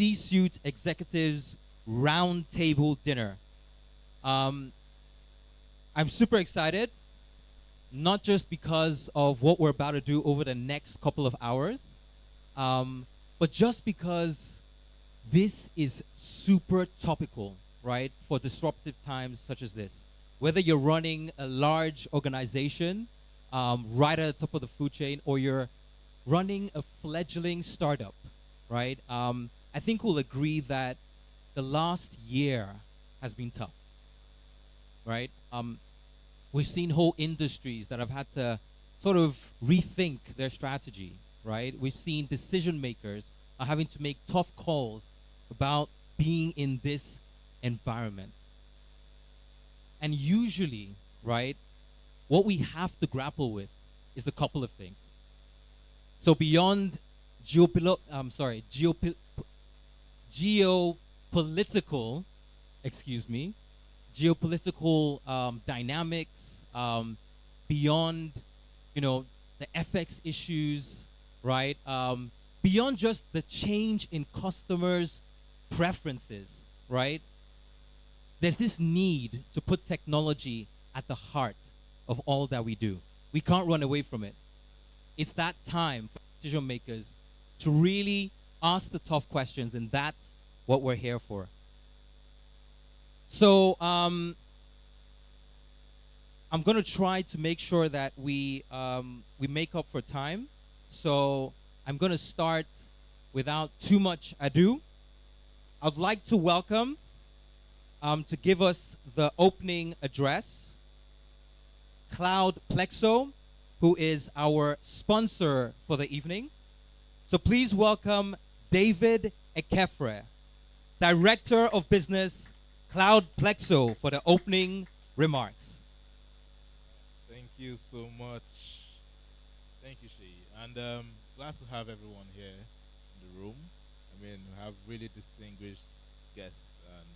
C-Suite Executives Roundtable dinner. I'm super excited, not just because of what we're about to do over the next couple of hours, but just because this is super topical, right, for disruptive times such as this. Whether you're running a large organization right at the top of the food chain, or you're running a fledgling startup, right? I think we'll agree that the last year has been tough, right? We've seen whole industries that have had to sort of rethink their strategy, right? We've seen decision makers are having to make tough calls about being in this environment. And usually, right, what we have to grapple with is a couple of things. So beyond geopolitical, dynamics, beyond, the FX issues, right? Beyond just the change in customers' preferences, right? There's this need to put technology at the heart of all that we do. We can't run away from it. It's that time for decision makers to really ask the tough questions, and that's what we're here for. So I'm going to try to make sure that we make up for time. So I'm going to start without too much ado. I'd like to welcome to give us the opening address, Cloud Plexo, who is our sponsor for the evening. So please welcome David Ekefre, Director of Business, Cloud Plexo, for the opening remarks. Thank you so much. Thank you, Sheyi. And glad to have everyone here in the room. I mean, we have really distinguished guests, and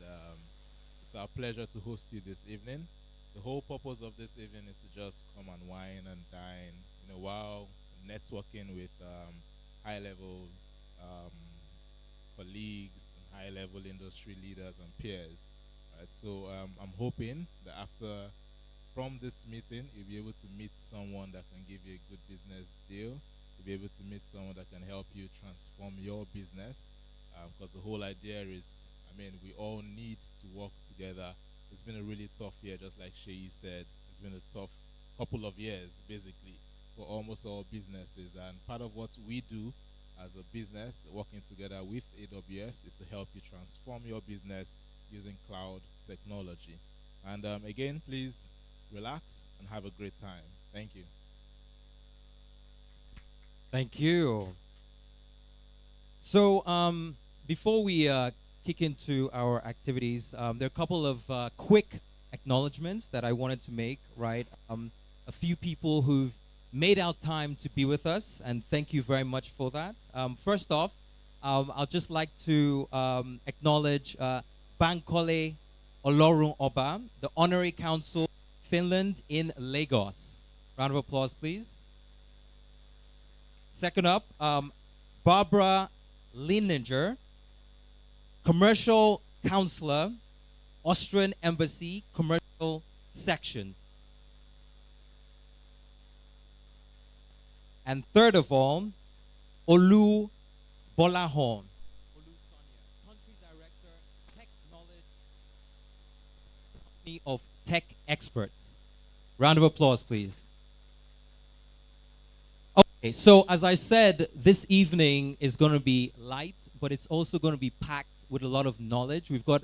it's our pleasure to host you this evening. The whole purpose of this evening is to just come and wine and dine, while networking with high-level colleagues and high-level industry leaders and peers. Right? So I'm hoping that from this meeting, you'll be able to meet someone that can give you a good business deal. You'll be able to meet someone that can help you transform your business. Because the whole idea is, we all need to work together. It's been a really tough year, just like Sheyi said. It's been a tough couple of years, basically, for almost all businesses. And part of what we do as a business, working together with AWS, is to help you transform your business using cloud technology. And again, please relax and have a great time. Thank you. Thank you. So before we kick into our activities, there are a couple of quick acknowledgements that I wanted to make, right? A few people who've made out time to be with us, and thank you very much for that. First off, I'd just like to acknowledge Bankole Olorun Oba, the Honorary Consul, Finland in Lagos. Round of applause, please. Second up, Barbara Lininger, Commercial Counselor, Austrian Embassy Commercial Section. And third of all, Olu Bolahon, Country Director, Tech Knowledge, Company of Tech Experts. Round of applause, please. Okay, so as I said, this evening is going to be light, but it's also going to be packed with a lot of knowledge. We've got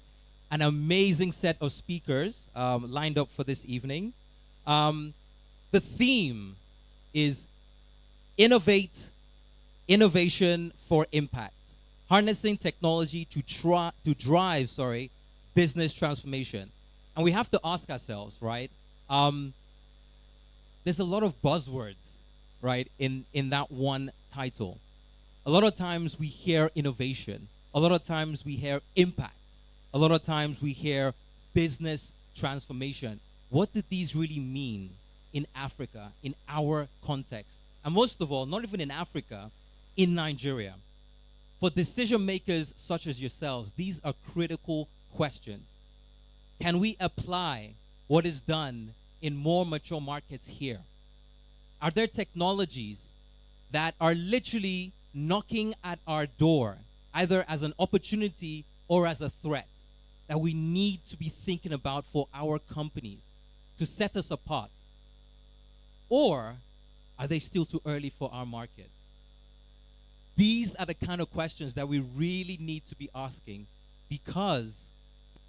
an amazing set of speakers lined up for this evening. The theme is innovation for impact, harnessing technology to drive business transformation. And we have to ask ourselves, right? There's a lot of buzzwords, right, in that one title. A lot of times we hear innovation. A lot of times we hear impact. A lot of times we hear business transformation. What did these really mean in Africa, in our context? And most of all, not even in Africa, in Nigeria. For decision makers such as yourselves, these are critical questions. Can we apply what is done in more mature markets here? Are there technologies that are literally knocking at our door, either as an opportunity or as a threat, that we need to be thinking about for our companies to set us apart? Or are they still too early for our market? These are the kind of questions that we really need to be asking, because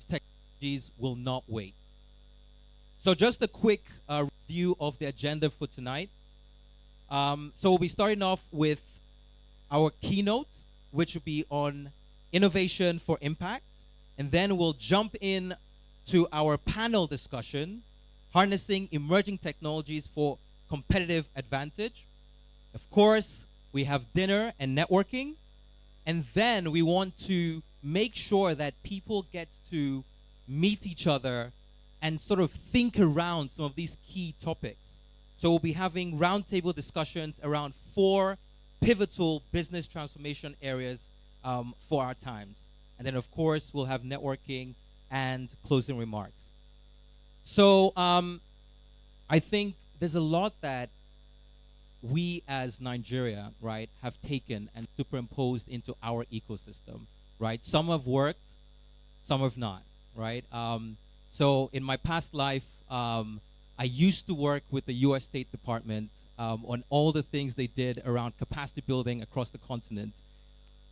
technologies will not wait. So just a quick review of the agenda for tonight. So we'll be starting off with our keynote, which will be on innovation for impact. And then we'll jump in to our panel discussion, harnessing emerging technologies for competitive advantage. Of course, we have dinner and networking. And then we want to make sure that people get to meet each other and sort of think around some of these key topics. So we'll be having roundtable discussions around 4 pivotal business transformation areas for our times. And then, of course, we'll have networking and closing remarks. So I think there's a lot that we as Nigeria, right, have taken and superimposed into our ecosystem, right? Some have worked, some have not, right? So in my past life, I used to work with the US State Department on all the things they did around capacity building across the continent.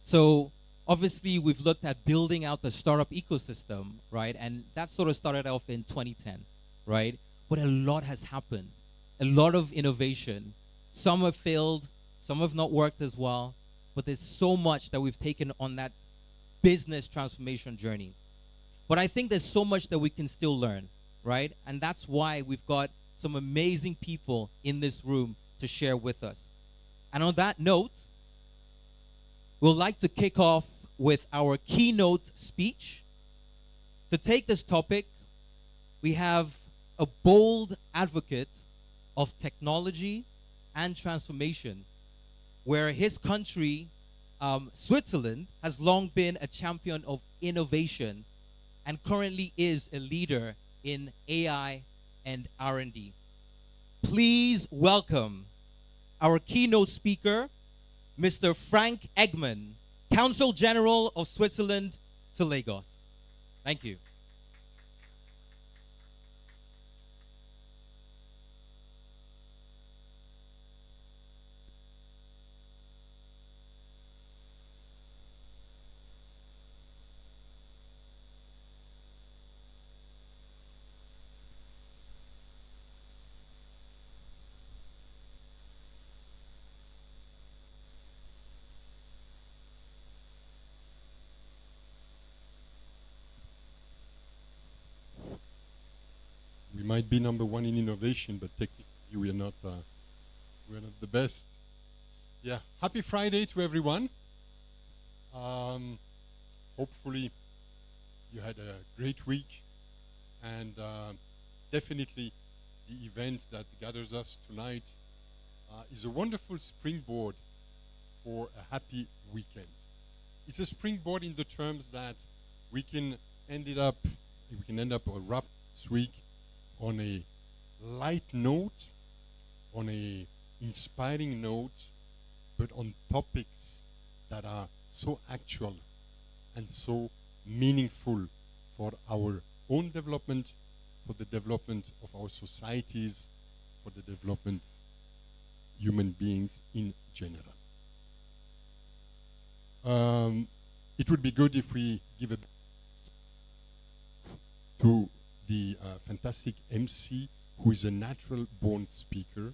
So obviously, we've looked at building out the startup ecosystem, right? And that sort of started off in 2010, right? But a lot has happened, a lot of innovation. Some have failed, some have not worked as well, but there's so much that we've taken on that business transformation journey. But I think there's so much that we can still learn, right? And that's why we've got some amazing people in this room to share with us. And on that note, we'd like to kick off with our keynote speech. To take this topic, we have a bold advocate of technology and transformation, where his country, Switzerland, has long been a champion of innovation and currently is a leader in AI and R&D. Please welcome our keynote speaker, Mr. Frank Eggman, Consul General of Switzerland to Lagos. Thank you. We might be number 1 in innovation, but technically we're not the best. Yeah, happy Friday to everyone. Hopefully you had a great week, and definitely the event that gathers us tonight is a wonderful springboard for a happy weekend. It's a springboard in the terms that we can end up or wrap this week on a light note, on a inspiring note, but on topics that are so actual and so meaningful for our own development, for the development of our societies, for the development of human beings in general. It would be good if we give a to the fantastic MC, who is a natural-born speaker,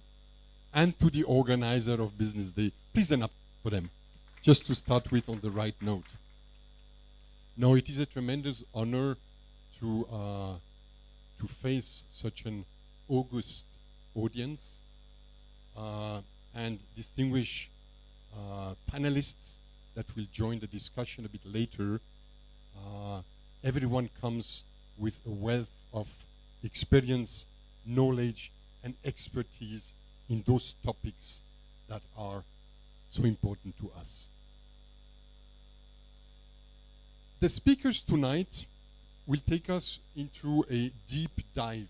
and to the organizer of Business Day. Please an applause for them, just to start with on the right note. Now, it is a tremendous honor to face such an august audience and distinguished panelists that will join the discussion a bit later. Everyone comes with a wealth of experience, knowledge, and expertise in those topics that are so important to us. The speakers tonight will take us into a deep dive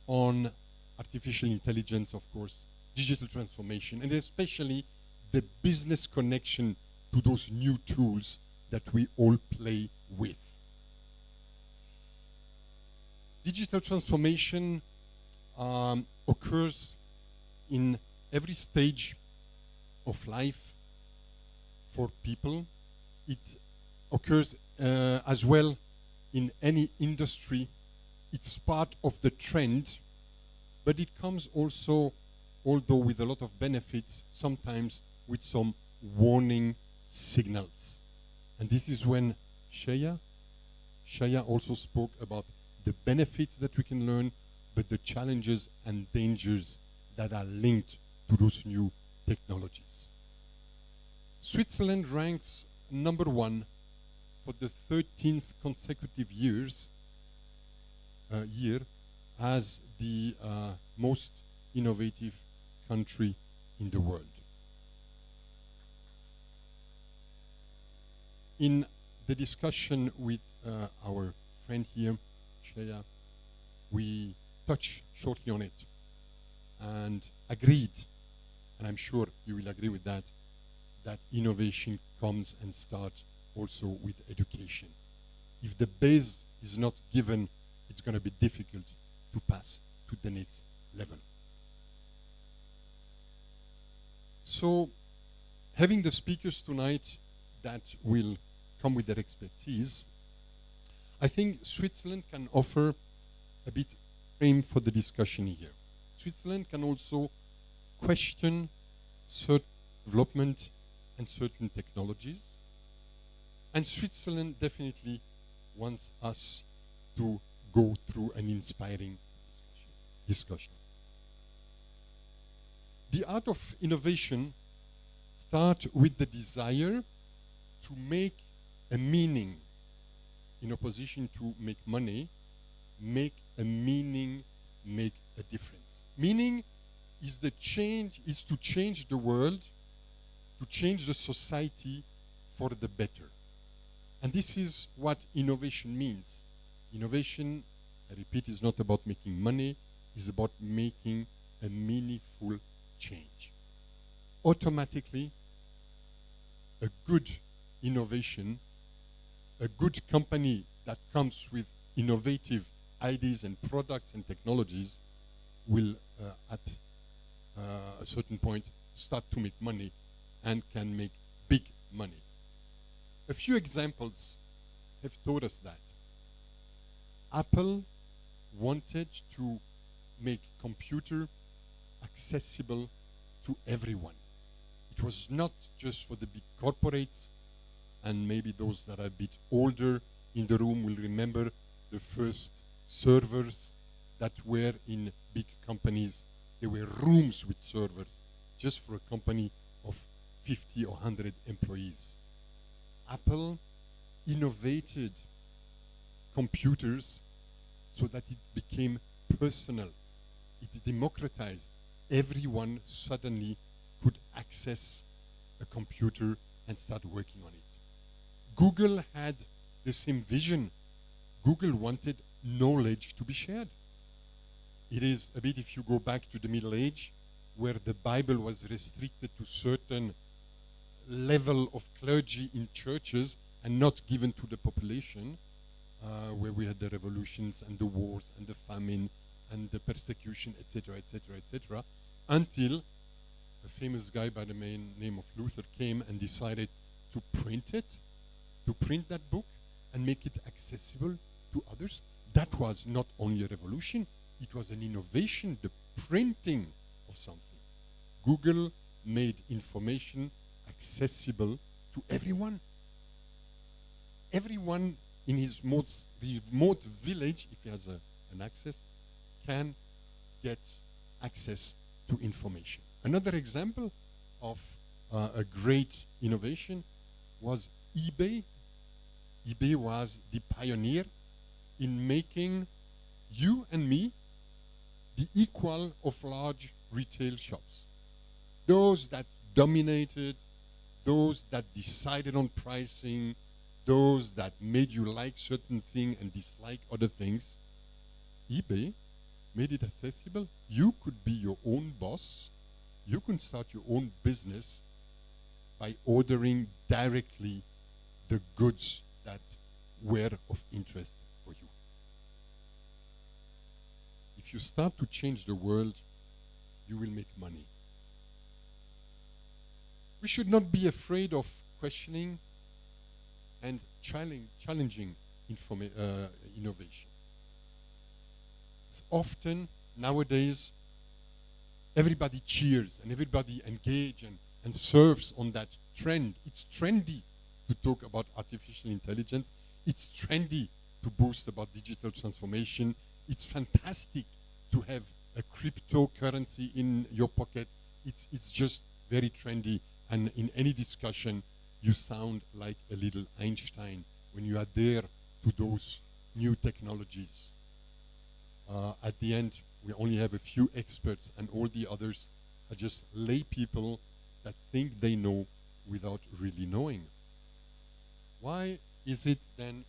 on artificial intelligence, of course, digital transformation, and especially the business connection to those new tools that we all play with. Digital transformation occurs in every stage of life for people. It occurs as well in any industry. It's part of the trend, but it comes also, although with a lot of benefits, sometimes with some warning signals. And this is when Shaya also spoke about the benefits that we can learn, but the challenges and dangers that are linked to those new technologies. Switzerland ranks number 1 for the 13th consecutive year as the most innovative country in the world. In the discussion with our friend here, Shaya, we touched shortly on it and agreed, and I'm sure you will agree with that, that innovation comes and starts also with education. If the base is not given, it's going to be difficult to pass to the next level. So, having the speakers tonight that will come with their expertise, I think Switzerland can offer a bit frame for the discussion here. Switzerland can also question certain development and certain technologies. And Switzerland definitely wants us to go through an inspiring discussion. The art of innovation starts with the desire to make a meaning in opposition to make money. Make a meaning, make a difference. Meaning is to change the world, to change the society for the better. And this is what innovation means. Innovation, I repeat, is not about making money, it's about making a meaningful change. Automatically, a good innovation, a good company that comes with innovative ideas and products and technologies will, at a certain point, start to make money and can make big money. A few examples have taught us that. Apple wanted to make computer accessible to everyone. It was not just for the big corporates, and maybe those that are a bit older in the room will remember the first servers that were in big companies. There were rooms with servers just for a company of 50 or 100 employees. Apple innovated computers so that it became personal. It democratized. Everyone suddenly could access a computer and start working on it. Google had the same vision. Google wanted knowledge to be shared. It is a bit, if you go back to the Middle Age, where the Bible was restricted to certain level of clergy in churches and not given to the population, where we had the revolutions and the wars and the famine and the persecution, etc., etc., etc., until a famous guy by the name of Luther came and decided to print that book and make it accessible to others. That was not only a revolution, it was an innovation, the printing of something. Google made information accessible to everyone. Everyone in his most remote village, if he has an access, can get access to information. Another example of a great innovation was eBay. eBay was the pioneer in making you and me the equal of large retail shops. Those that dominated, those that decided on pricing, those that made you like certain thing and dislike other things. eBay made it accessible. You could be your own boss. You can start your own business by ordering directly the goods that were of interest for you. If you start to change the world, you will make money. We should not be afraid of questioning and challenging innovation. Often nowadays, everybody cheers and everybody engage and surfs on that trend. It's trendy to talk about artificial intelligence. It's trendy to boast about digital transformation. It's fantastic to have a cryptocurrency in your pocket. It's just very trendy. And in any discussion, you sound like a little Einstein when you are there to those new technologies. At the end, we only have a few experts, and all the others are just lay people that think they know without really knowing. Why is it then,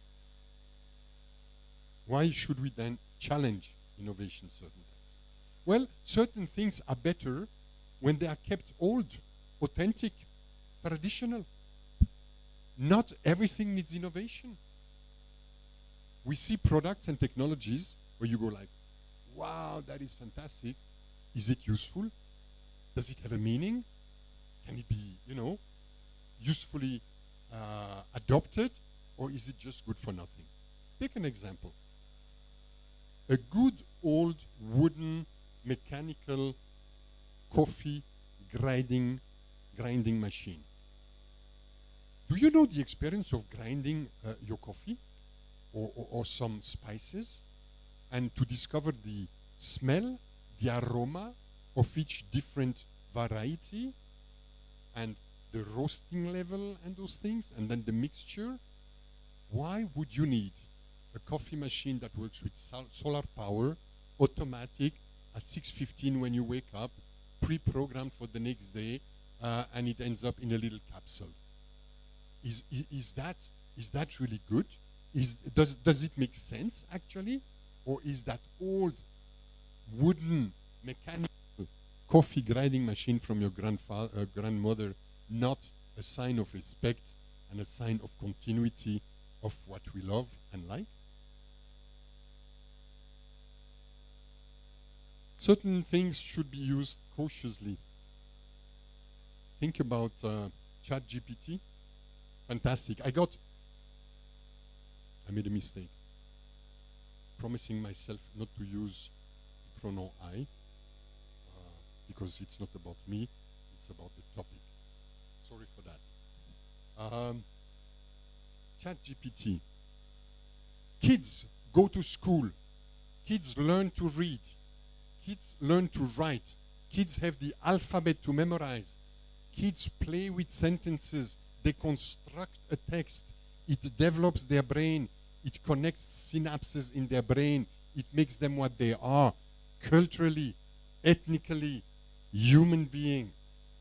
why should we then challenge innovation certain things? Well, certain things are better when they are kept old, authentic, traditional. Not everything needs innovation. We see products and technologies where you go like, wow, that is fantastic. Is it useful? Does it have a meaning? Can it be, usefully adopted? Or is it just good for nothing? Take an example. A good old wooden mechanical coffee grinding machine. Do you know the experience of grinding your coffee or some spices, and to discover the smell, the aroma of each different variety, and the roasting level and those things, and then the mixture? Why would you need a coffee machine that works with solar power, automatic, at 6:15 when you wake up, pre-programmed for the next day, and it ends up in a little capsule? Is that really good? Does it make sense actually? Or is that old wooden mechanical coffee grinding machine from your grandmother not a sign of respect and a sign of continuity of what we love and like? Certain things should be used cautiously. Think about ChatGPT. Fantastic. I made a mistake, promising myself not to use the pronoun I, because it's not about me, it's about the topic. Sorry for that. ChatGPT. Kids go to school. Kids learn to read. Kids learn to write. Kids have the alphabet to memorize. Kids play with sentences. They construct a text. It develops their brain. It connects synapses in their brain. It makes them what they are, culturally, ethnically, human being.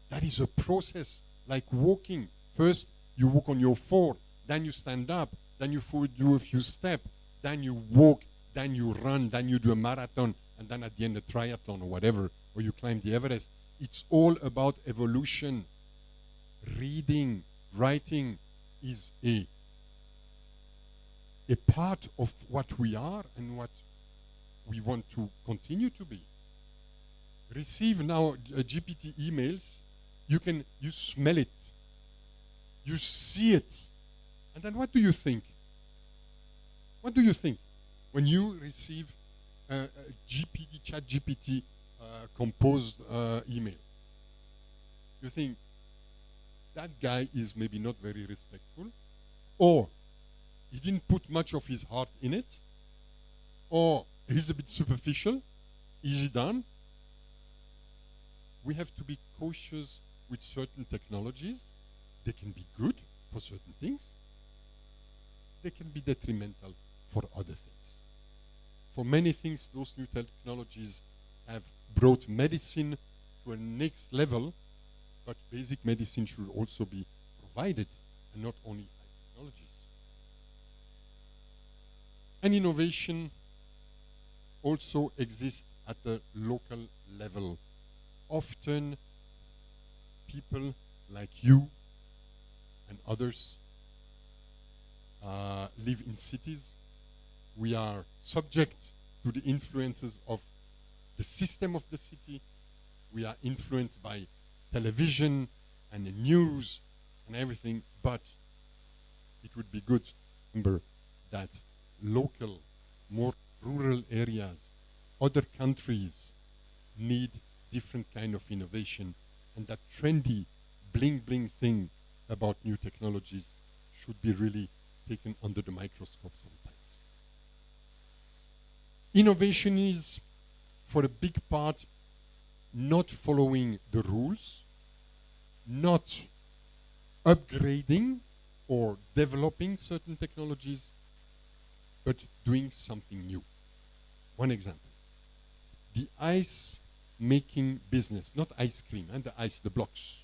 That is a process, like walking. First, you walk on your foot, then you stand up, then you do a few steps, then you walk, then you run, then you do a marathon, and then at the end a triathlon or whatever, or you climb the Everest. It's all about evolution. Reading, writing is a part of what we are and what we want to continue to be. Receive now GPT emails. You smell it, you see it, and then what do you think? What do you think when you receive a ChatGPT composed email? You think that guy is maybe not very respectful, or he didn't put much of his heart in it, or he's a bit superficial, easy done. We have to be cautious with certain technologies. They can be good for certain things. They can be detrimental for other things. For many things, those new technologies have brought medicine to a next level, but basic medicine should also be provided, and not only high technologies. And innovation also exists at the local level. Often people like you and others live in cities. We are subject to the influences of the system of the city. We are influenced by television and the news and everything, but it would be good to remember that local, more rural areas, other countries need different kind of innovation, and that trendy bling bling thing about new technologies should be really taken under the microscope sometimes. Innovation is, for a big part, not following the rules, not upgrading or developing certain technologies, but doing something new. One example, the ice making business, not ice cream, and the ice, the blocks.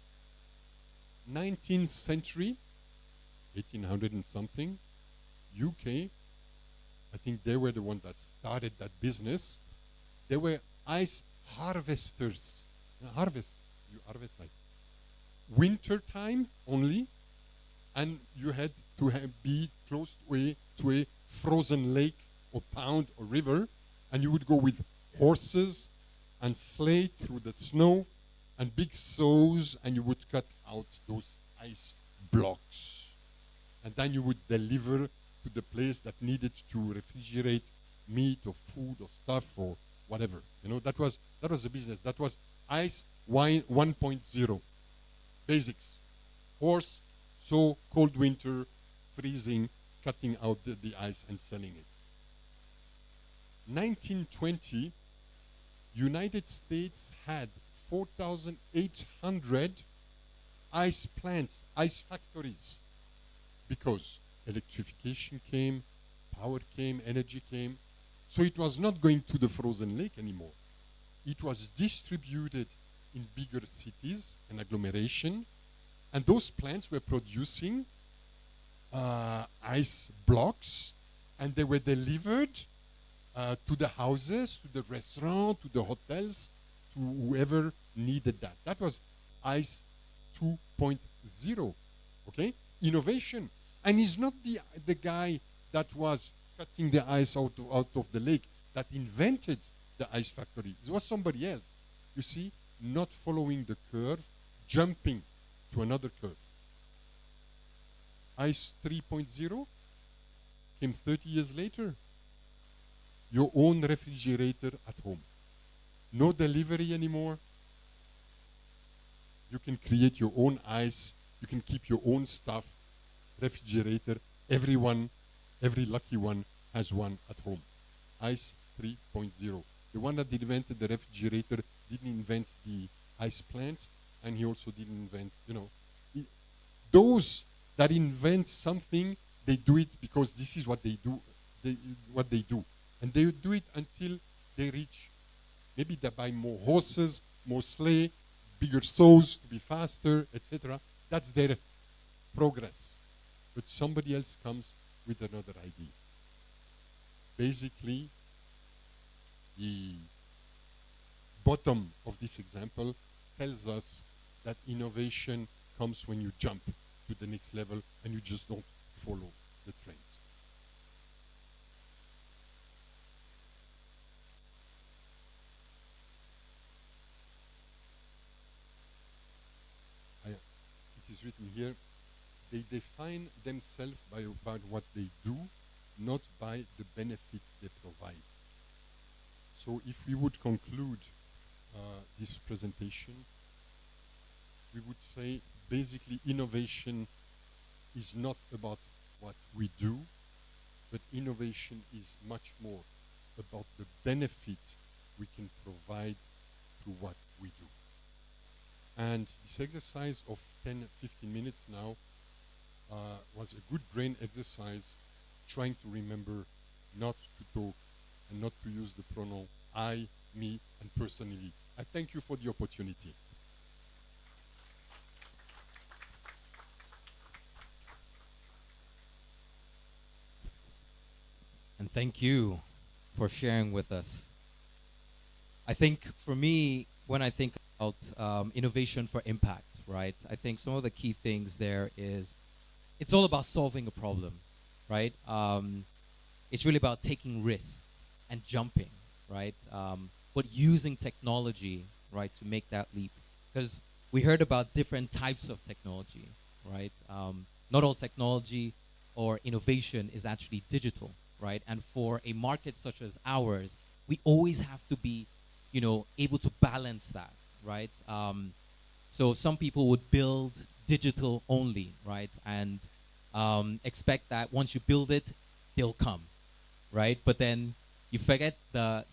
19th century, 1800 and something, UK, I think they were the one that started that business. They were ice harvesters. You harvest ice. Winter time only, and you had to be close to a frozen lake or pond or river, and you would go with horses and sleigh through the snow and big saws, and you would cut out those ice blocks. And then you would deliver to the place that needed to refrigerate meat or food or stuff or whatever. You know, that was the business. That was ice wine 1.0. Basics. Horse, so cold winter, freezing, cutting out the ice and selling it. 1920, United States had 4,800 ice plants, ice factories, because electrification came, power came, energy came. So it was not going to the frozen lake anymore. It was distributed in bigger cities and agglomeration, and those plants were producing ice blocks, and they were delivered to the houses, to the restaurant, to the hotels, to whoever needed that. That was ice 2.0, okay? Innovation. And he's not the guy that was cutting the ice out of the lake that invented the ice factory. It was somebody else. You see, not following the curve, jumping to another curve. Ice 3.0 came 30 years later. Your own refrigerator at home. No delivery anymore. You can create your own ice. You can keep your own stuff. Refrigerator. Everyone, every lucky one has one at home. Ice 3.0. The one that invented the refrigerator didn't invent the ice plant, and he also didn't invent, those that invent something, they do it because this is what they do, and they do it until they reach, maybe they buy more horses, more sleigh, bigger saws to be faster, etc. That's their progress. But somebody else comes with another idea. Basically, the bottom of this example tells us that innovation comes when you jump to the next level and you just don't follow the trends. It is written here, they define themselves by what they do, not by the benefits they provide. So if we would conclude this presentation, we would say basically innovation is not about what we do, but innovation is much more about the benefit we can provide through what we do. And this exercise of 10, 15 minutes now was a good brain exercise, trying to remember not to talk and not to use the pronoun I, me, and personally. I thank you for the opportunity. And Thank you for sharing with us. I think for me, when I think about innovation for impact, right? I think some of the key things there is it's all about solving a problem, right? It's really about taking risks and jumping, right? But using technology, right, to make that leap. Because we heard about different types of technology, right? Not all technology or innovation is actually digital, right? And for a market such as ours, we always have to be, able to balance that, right? So some people would build digital only, right? And expect that once you build it, they'll come, right? But then you forget the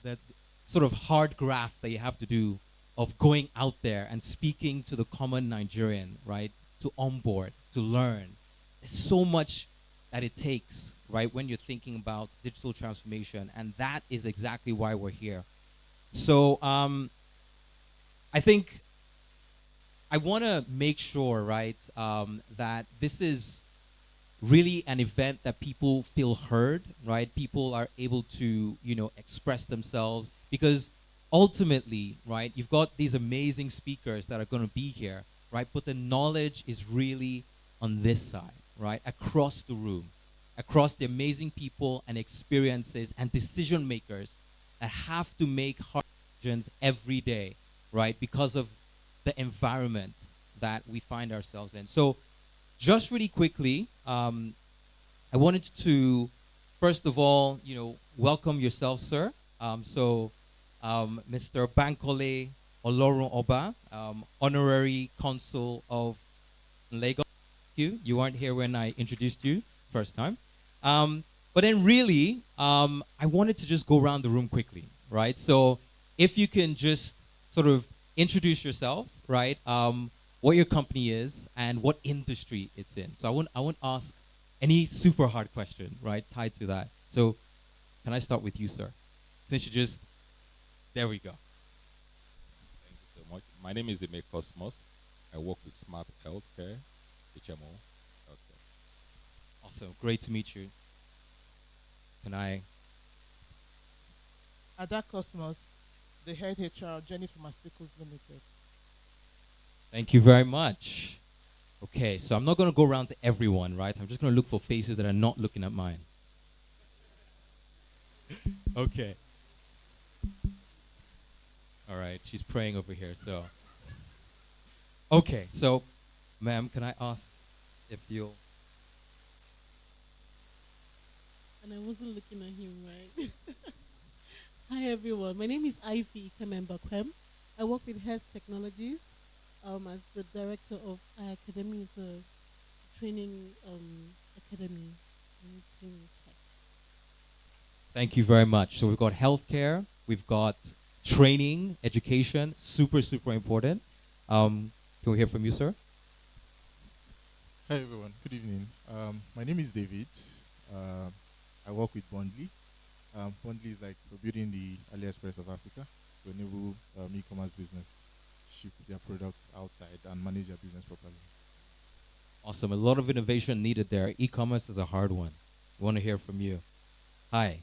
sort of hard graft that you have to do of going out there and speaking to the common Nigerian, right? To onboard, to learn. There's so much that it takes, right, when you're thinking about digital transformation, and that is exactly why we're here. So I think I want to make sure, right, that this is really an event that people feel heard, right? People are able to, express themselves because ultimately, right, you've got these amazing speakers that are going to be here, right? But the knowledge is really on this side, right? Across the room, across the amazing people and experiences and decision makers that have to make hard decisions every day, right? Because of the environment that we find ourselves in. So just really quickly, I wanted to, first of all, welcome yourself, sir. Mr. Bankole Olorun Oba, honorary consul of Lagos. You weren't here when I introduced you first time. But then really, I wanted to just go around the room quickly, right? So if you can just sort of introduce yourself, right? What your company is and what industry it's in. So I won't ask any super hard question, right, tied to that. So can I start with you, sir? Since you just, there we go. Thank you so much. My name is Eme Cosmos. I work with Smart Healthcare, HMO Healthcare. Awesome, great to meet you. Can I? Ada Cosmos, the head HR, Jenny Pharmaceuticals Limited. Thank you very much. Okay, so I'm not going to go around to everyone, right? I'm just going to look for faces that are not looking at mine. Okay. All right, she's praying over here, so. Okay, so, ma'am, can I ask if you'll. And I wasn't looking at him, right? Hi, everyone. My name is Ivy Kemembakwem. I work with Health Technologies as the director of our academy. It's a training academy in training tech. Thank you very much. So we've got healthcare, we've got training, education, super, super important. Can we hear from you, sir? Hi everyone, good evening. My name is David. I work with Bondly. Bondly is like for building the AliExpress of Africa to enable e-commerce business ship their products outside and manage their business properly. Awesome. A lot of innovation needed there. E-commerce is a hard one. We want to hear from you. Hi.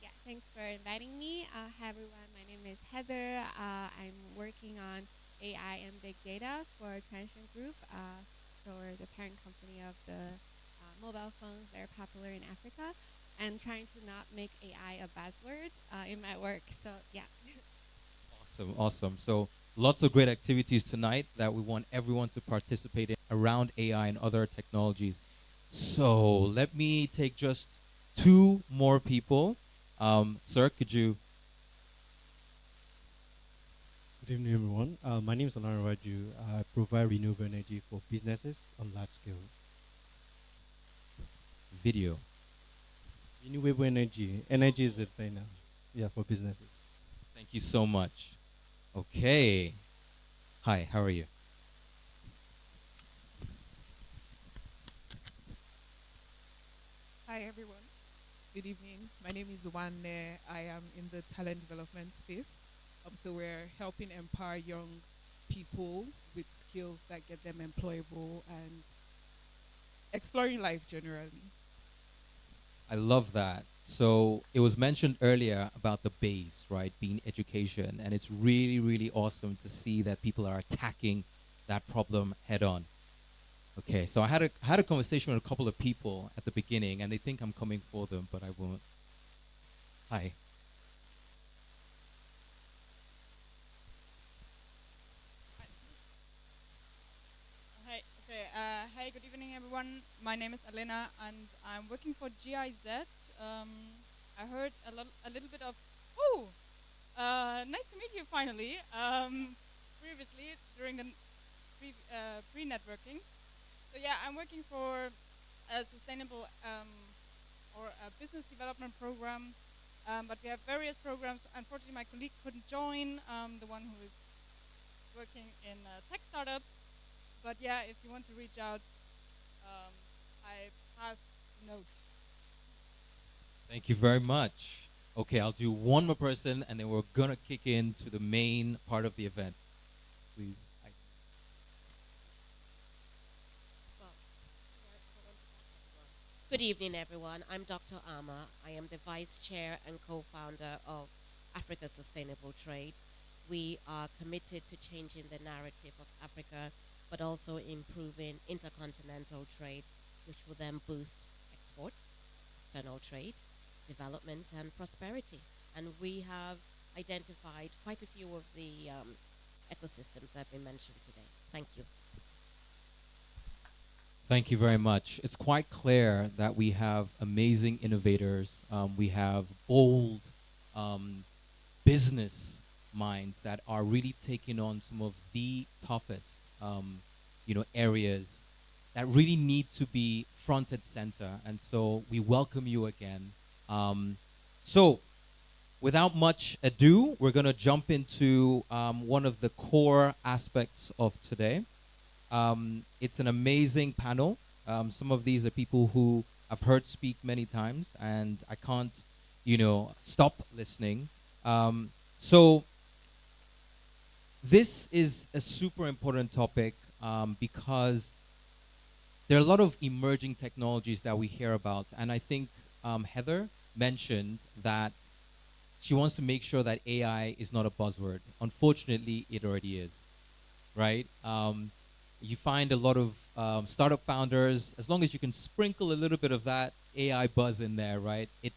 Yeah, thanks for inviting me. Hi everyone, my name is Heather. I'm working on AI and big data for Transsion Group, so we're the parent company of the mobile phones that are popular in Africa, and trying to not make AI a buzzword in my work. So yeah. Awesome, awesome. So lots of great activities tonight that we want everyone to participate in around AI and other technologies. So let me take just two more people. Sir, could you? Good evening, everyone. My name is Alan Raju. I provide renewable energy for businesses on large scale. Video. Renewable energy. Energy is a thing now. Yeah, for businesses. Thank you so much. Okay. Hi, how are you? Hi everyone. Good evening. My name is Wanne. I am in the talent development space. So we're helping empower young people with skills that get them employable and exploring life generally. I love that. So it was mentioned earlier about the base, right, being education, and it's really, really awesome to see that people are attacking that problem head on. Okay, so I had a conversation with a couple of people at the beginning, and they think I'm coming for them, but I won't. Hi. Hi. Okay. Hey, good evening, everyone. My name is Elena, and I'm working for GIZ. I heard a little bit of. Oh, nice to meet you finally. Previously, during the pre-networking. So yeah, I'm working for a sustainable or a business development program. But we have various programs. Unfortunately, my colleague couldn't join. The one who is working in tech startups. But yeah, if you want to reach out, um, I pass note. Thank you very much. Okay, I'll do one more person, and then we're gonna kick into the main part of the event. Please. Good evening, everyone. I'm Dr. Ama. I am the Vice Chair and co-founder of Africa Sustainable Trade. We are committed to changing the narrative of Africa, but also improving intercontinental trade, which will then boost export, external trade, development, and prosperity. And we have identified quite a few of the ecosystems that have been mentioned today. Thank you. Thank you very much. It's quite clear that we have amazing innovators. We have bold um, business minds that are really taking on some of the toughest, areas that really need to be front and center. And so we welcome you again. So, without much ado, we're going to jump into one of the core aspects of today. It's an amazing panel. Some of these are people who I've heard speak many times, and I can't, stop listening. So this is a super important topic because there are a lot of emerging technologies that we hear about, and I think Heather mentioned that she wants to make sure that AI is not a buzzword. Unfortunately, it already is, right? You find a lot of startup founders, as long as you can sprinkle a little bit of that AI buzz in there, right? It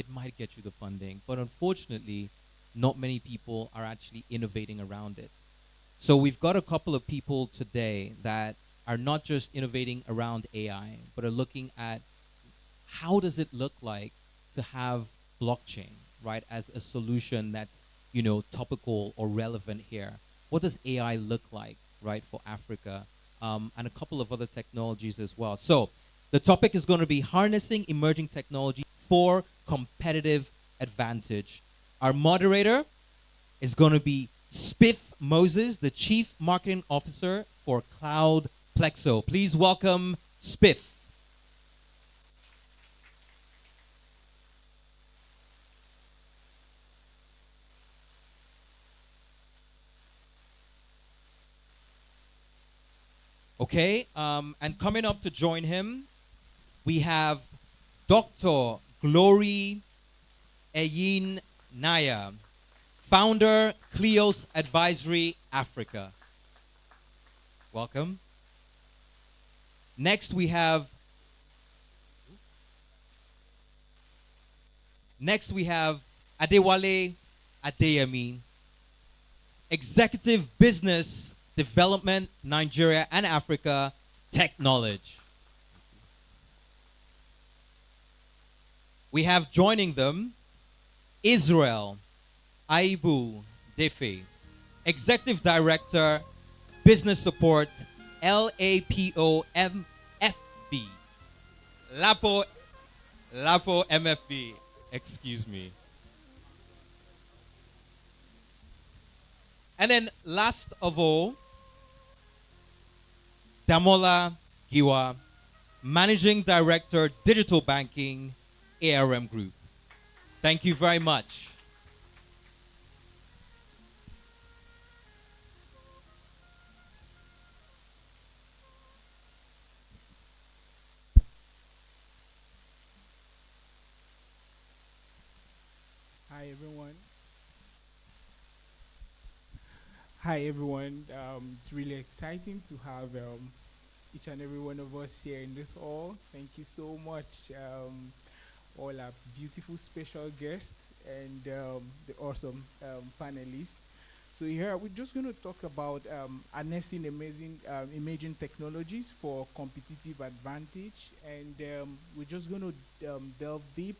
might get you the funding, but unfortunately, not many people are actually innovating around it. So we've got a couple of people today that are not just innovating around AI, but are looking at how does it look like to have blockchain, right, as a solution that's, topical or relevant here? What does AI look like, right, for Africa? And a couple of other technologies as well. So the topic is going to be harnessing emerging technology for competitive advantage. Our moderator is going to be Spiff Moses, the Chief Marketing Officer for Cloud Plexo. Please welcome Spiff. Okay, and coming up to join him, we have Dr. Glory Eyin Naya, founder, Cleos Advisory Africa. Welcome. Next we have Adewale Adeyemi, Executive Business Development, Nigeria and Africa, Tech Knowledge. We have joining them Israel Aibu Defe, Executive Director, Business Support, LAPO MFB. Lapo MFB. Excuse me. And then last of all, Damola Giwa, Managing Director, Digital Banking, ARM Group. Thank you very much. Hi everyone. Hi everyone. It's really exciting to have each and every one of us here in this hall. Thank you so much, all our beautiful special guests and the awesome panelists. So here we're just going to talk about harnessing amazing emerging technologies for competitive advantage, and we're just going to delve deep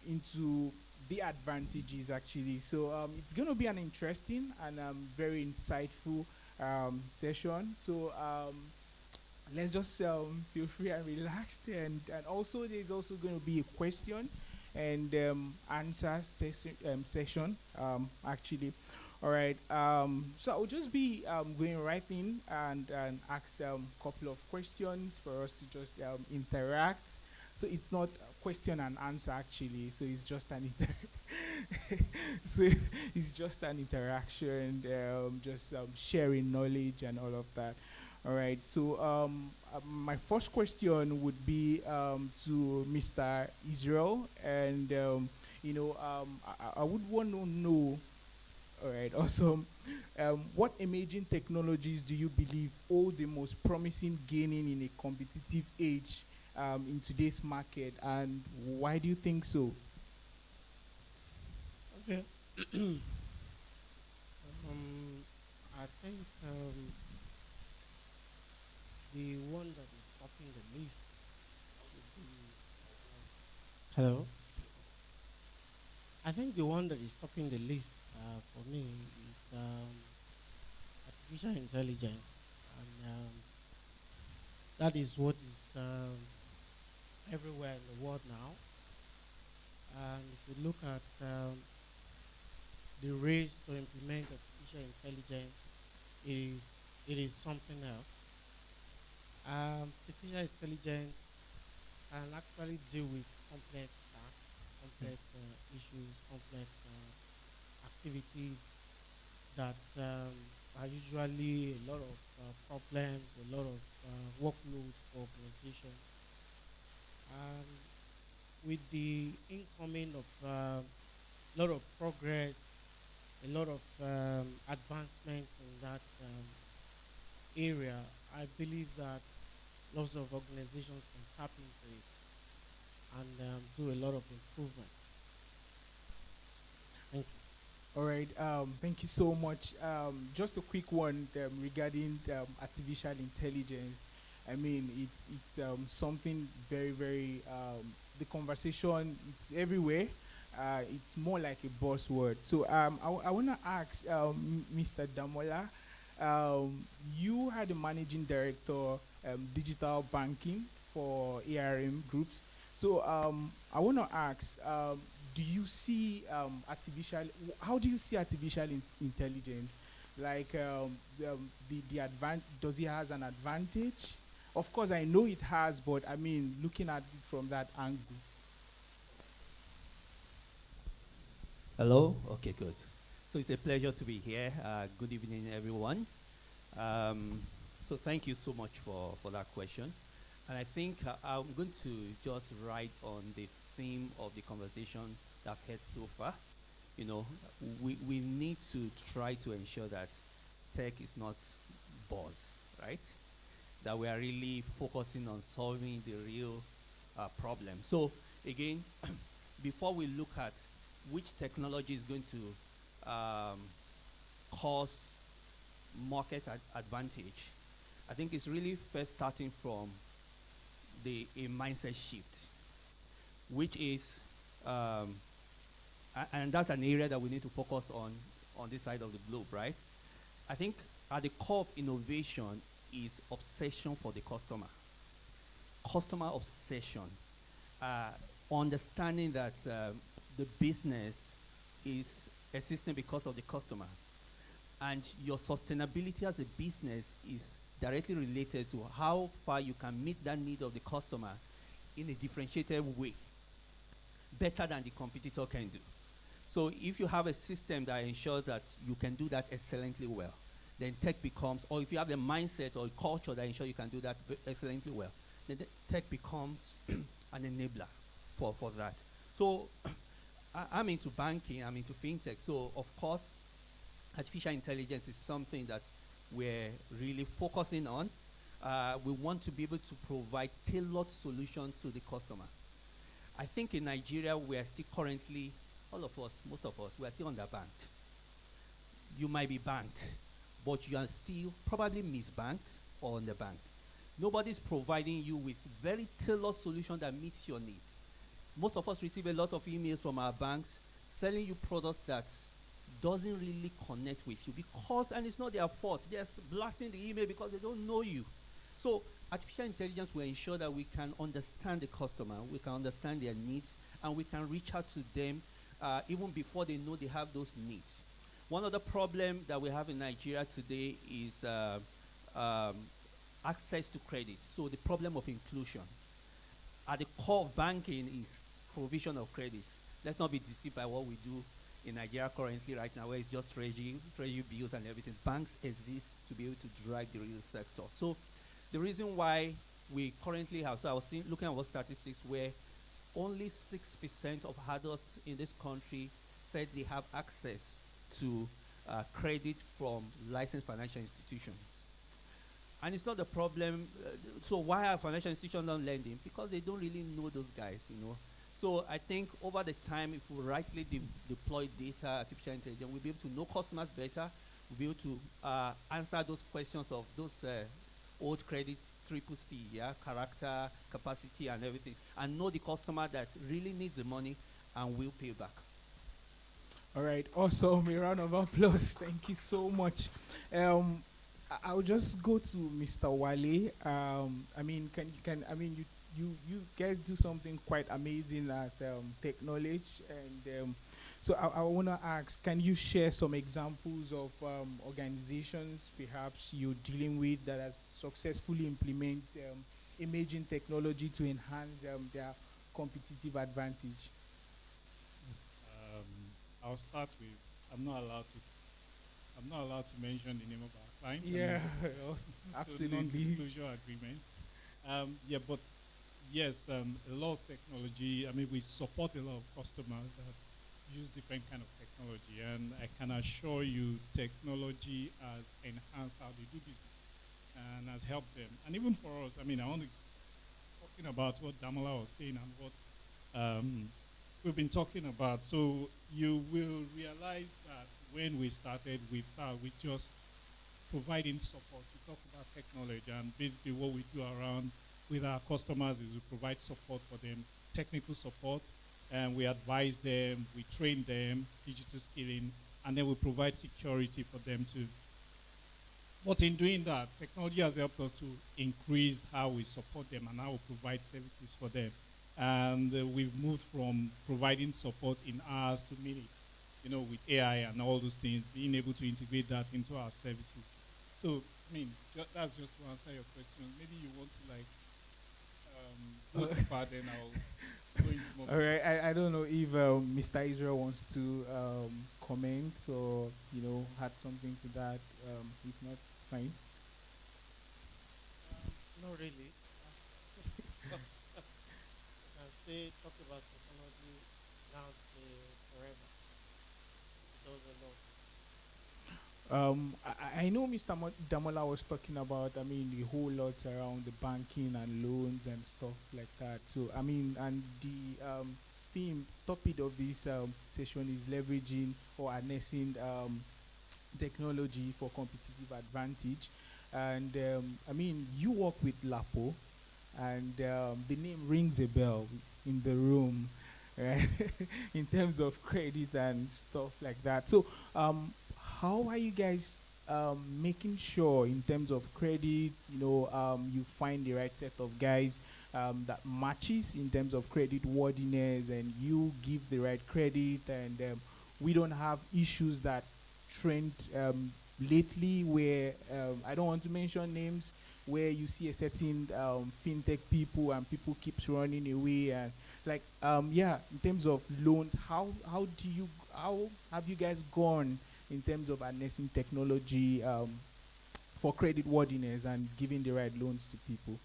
into the advantages actually. So it's going to be an interesting and very insightful session. So let's just feel free and relaxed, and also there's also going to be a question and answer session actually. All right, so I'll just be going right in and ask a couple of questions for us to just interact. So it's not a question and answer actually, so it's just an so it's just an interaction, just sharing knowledge and all of that. All right. So my first question would be to Mr. Israel, and I would want to know. All right. Awesome. What emerging technologies do you believe hold the most promising gaining in a competitive age in today's market, and why do you think so? Okay. I think the one that is stopping the least should be. Hello. I think the one that is stopping the least for me is artificial intelligence, and that is what is everywhere in the world now. And if you look at the race to implement artificial intelligence, it is something else. Artificial intelligence can actually deal with complex tasks, complex issues, complex activities that are usually a lot of problems, a lot of workloads for organizations. Um, with the incoming of a lot of progress, a lot of advancement in that area, I believe that lots of organizations can tap into it and do a lot of improvement. Thank you. All right. Thank you so much. Just a quick one regarding artificial intelligence. I mean, it's something very very. The conversation it's everywhere. It's more like a buzzword. So I want to ask Mr. Damola. You are the managing director, digital banking for ARM Groups. So I want to ask, do you see artificial? How do you see artificial intelligence? Like the does it has an advantage? Of course, I know it has, but I mean, looking at it from that angle. Hello? Okay, good. So it's a pleasure to be here. Good evening, everyone. So thank you so much for that question. And I think I'm going to just ride on the theme of the conversation that I've had so far. You know, we need to try to ensure that tech is not buzz, right? That we are really focusing on solving the real problem. So again, before we look at which technology is going to cause market advantage, I think it's really first starting from a mindset shift, which is, and that's an area that we need to focus on this side of the globe, right? I think at the core of innovation is obsession for the customer. Customer obsession. Understanding that the business is existing because of the customer. And your sustainability as a business is directly related to how far you can meet that need of the customer in a differentiated way, better than the competitor can do. So if you have a system that ensures that you can do that excellently well, then tech becomes, or if you have the mindset or culture that ensures you can do that excellently well, then tech becomes an enabler for that. So I'm into banking, I'm into fintech. So, of course, artificial intelligence is something that we're really focusing on. We want to be able to provide tailored solutions to the customer. I think in Nigeria, we are still currently, all of us, most of us, we are still underbanked. You might be banked, but you are still probably misbanked or underbanked. Nobody's providing you with very tailored solution that meets your needs. Most of us receive a lot of emails from our banks selling you products that doesn't really connect with you because, and it's not their fault, they're blasting the email because they don't know you. So artificial intelligence will ensure that we can understand the customer, we can understand their needs, and we can reach out to them even before they know they have those needs. One other problem that we have in Nigeria today is um, access to credit. So the problem of inclusion. At the core of banking is provision of credit. Let's not be deceived by what we do in Nigeria currently right now, where it's just treasury bills and everything. Banks exist to be able to drive the real sector. So the reason why we currently have, so I was looking at our statistics where only 6% of adults in this country said they have access to credit from licensed financial institutions. And it's not a problem. So why are financial institutions not lending? Because they don't really know those guys, you know. So I think over the time, if we rightly deploy data, artificial intelligence, we'll be able to know customers better. We'll be able to answer those questions of those old credit, triple C, yeah, character, capacity, and everything, and know the customer that really needs the money and will pay back. All right, awesome. A round of applause. Thank you so much. I'll just go to Mr. Wale. I mean, you guys do something quite amazing at Tech Knowledge, and so I want to ask, can you share some examples of organizations perhaps you're dealing with that has successfully implement imaging technology to enhance their competitive advantage? I'll start with, I'm not allowed to mention the name of our clients. Yeah, absolutely. Non-disclosure agreement. Yeah, but yes, a lot of technology. I mean, we support a lot of customers that use different kind of technology, and I can assure you, technology has enhanced how they do business and has helped them. And even for us, I mean, I want to talking about what Damola was saying and what we've been talking about. So you will realize that when we started with just providing support. We talk about technology, and basically what we do around with our customers is we provide support for them, technical support, and we advise them, we train them, digital skilling, and then we provide security for them too. But in doing that, technology has helped us to increase how we support them and how we provide services for them. And we've moved from providing support in hours to minutes, you know, with AI and all those things, being able to integrate that into our services. So, I mean, that's just to answer your question. Maybe you want to, like, go deeper, then I'll go into more. All right, I don't know if Mr. Israel wants to comment or, you know, add something to that. If not, it's fine. Not really. Say, talk about technology now forever. Those are not. I know Mr. Damola was talking about, I mean, the whole lot around the banking and loans and stuff like that. So, I mean, and the topic of this session is leveraging or harnessing technology for competitive advantage. And, I mean, you work with Lapo, and the name rings a bell in the room, right? In terms of credit and stuff like that. So, how are you guys making sure in terms of credit, you know, you find the right set of guys that matches in terms of credit worthiness, and you give the right credit, and we don't have issues that trend lately where, I don't want to mention names, where you see a certain fintech people and people keeps running away, and like yeah, in terms of loans, how have you guys gone in terms of harnessing technology for credit worthiness and giving the right loans to people?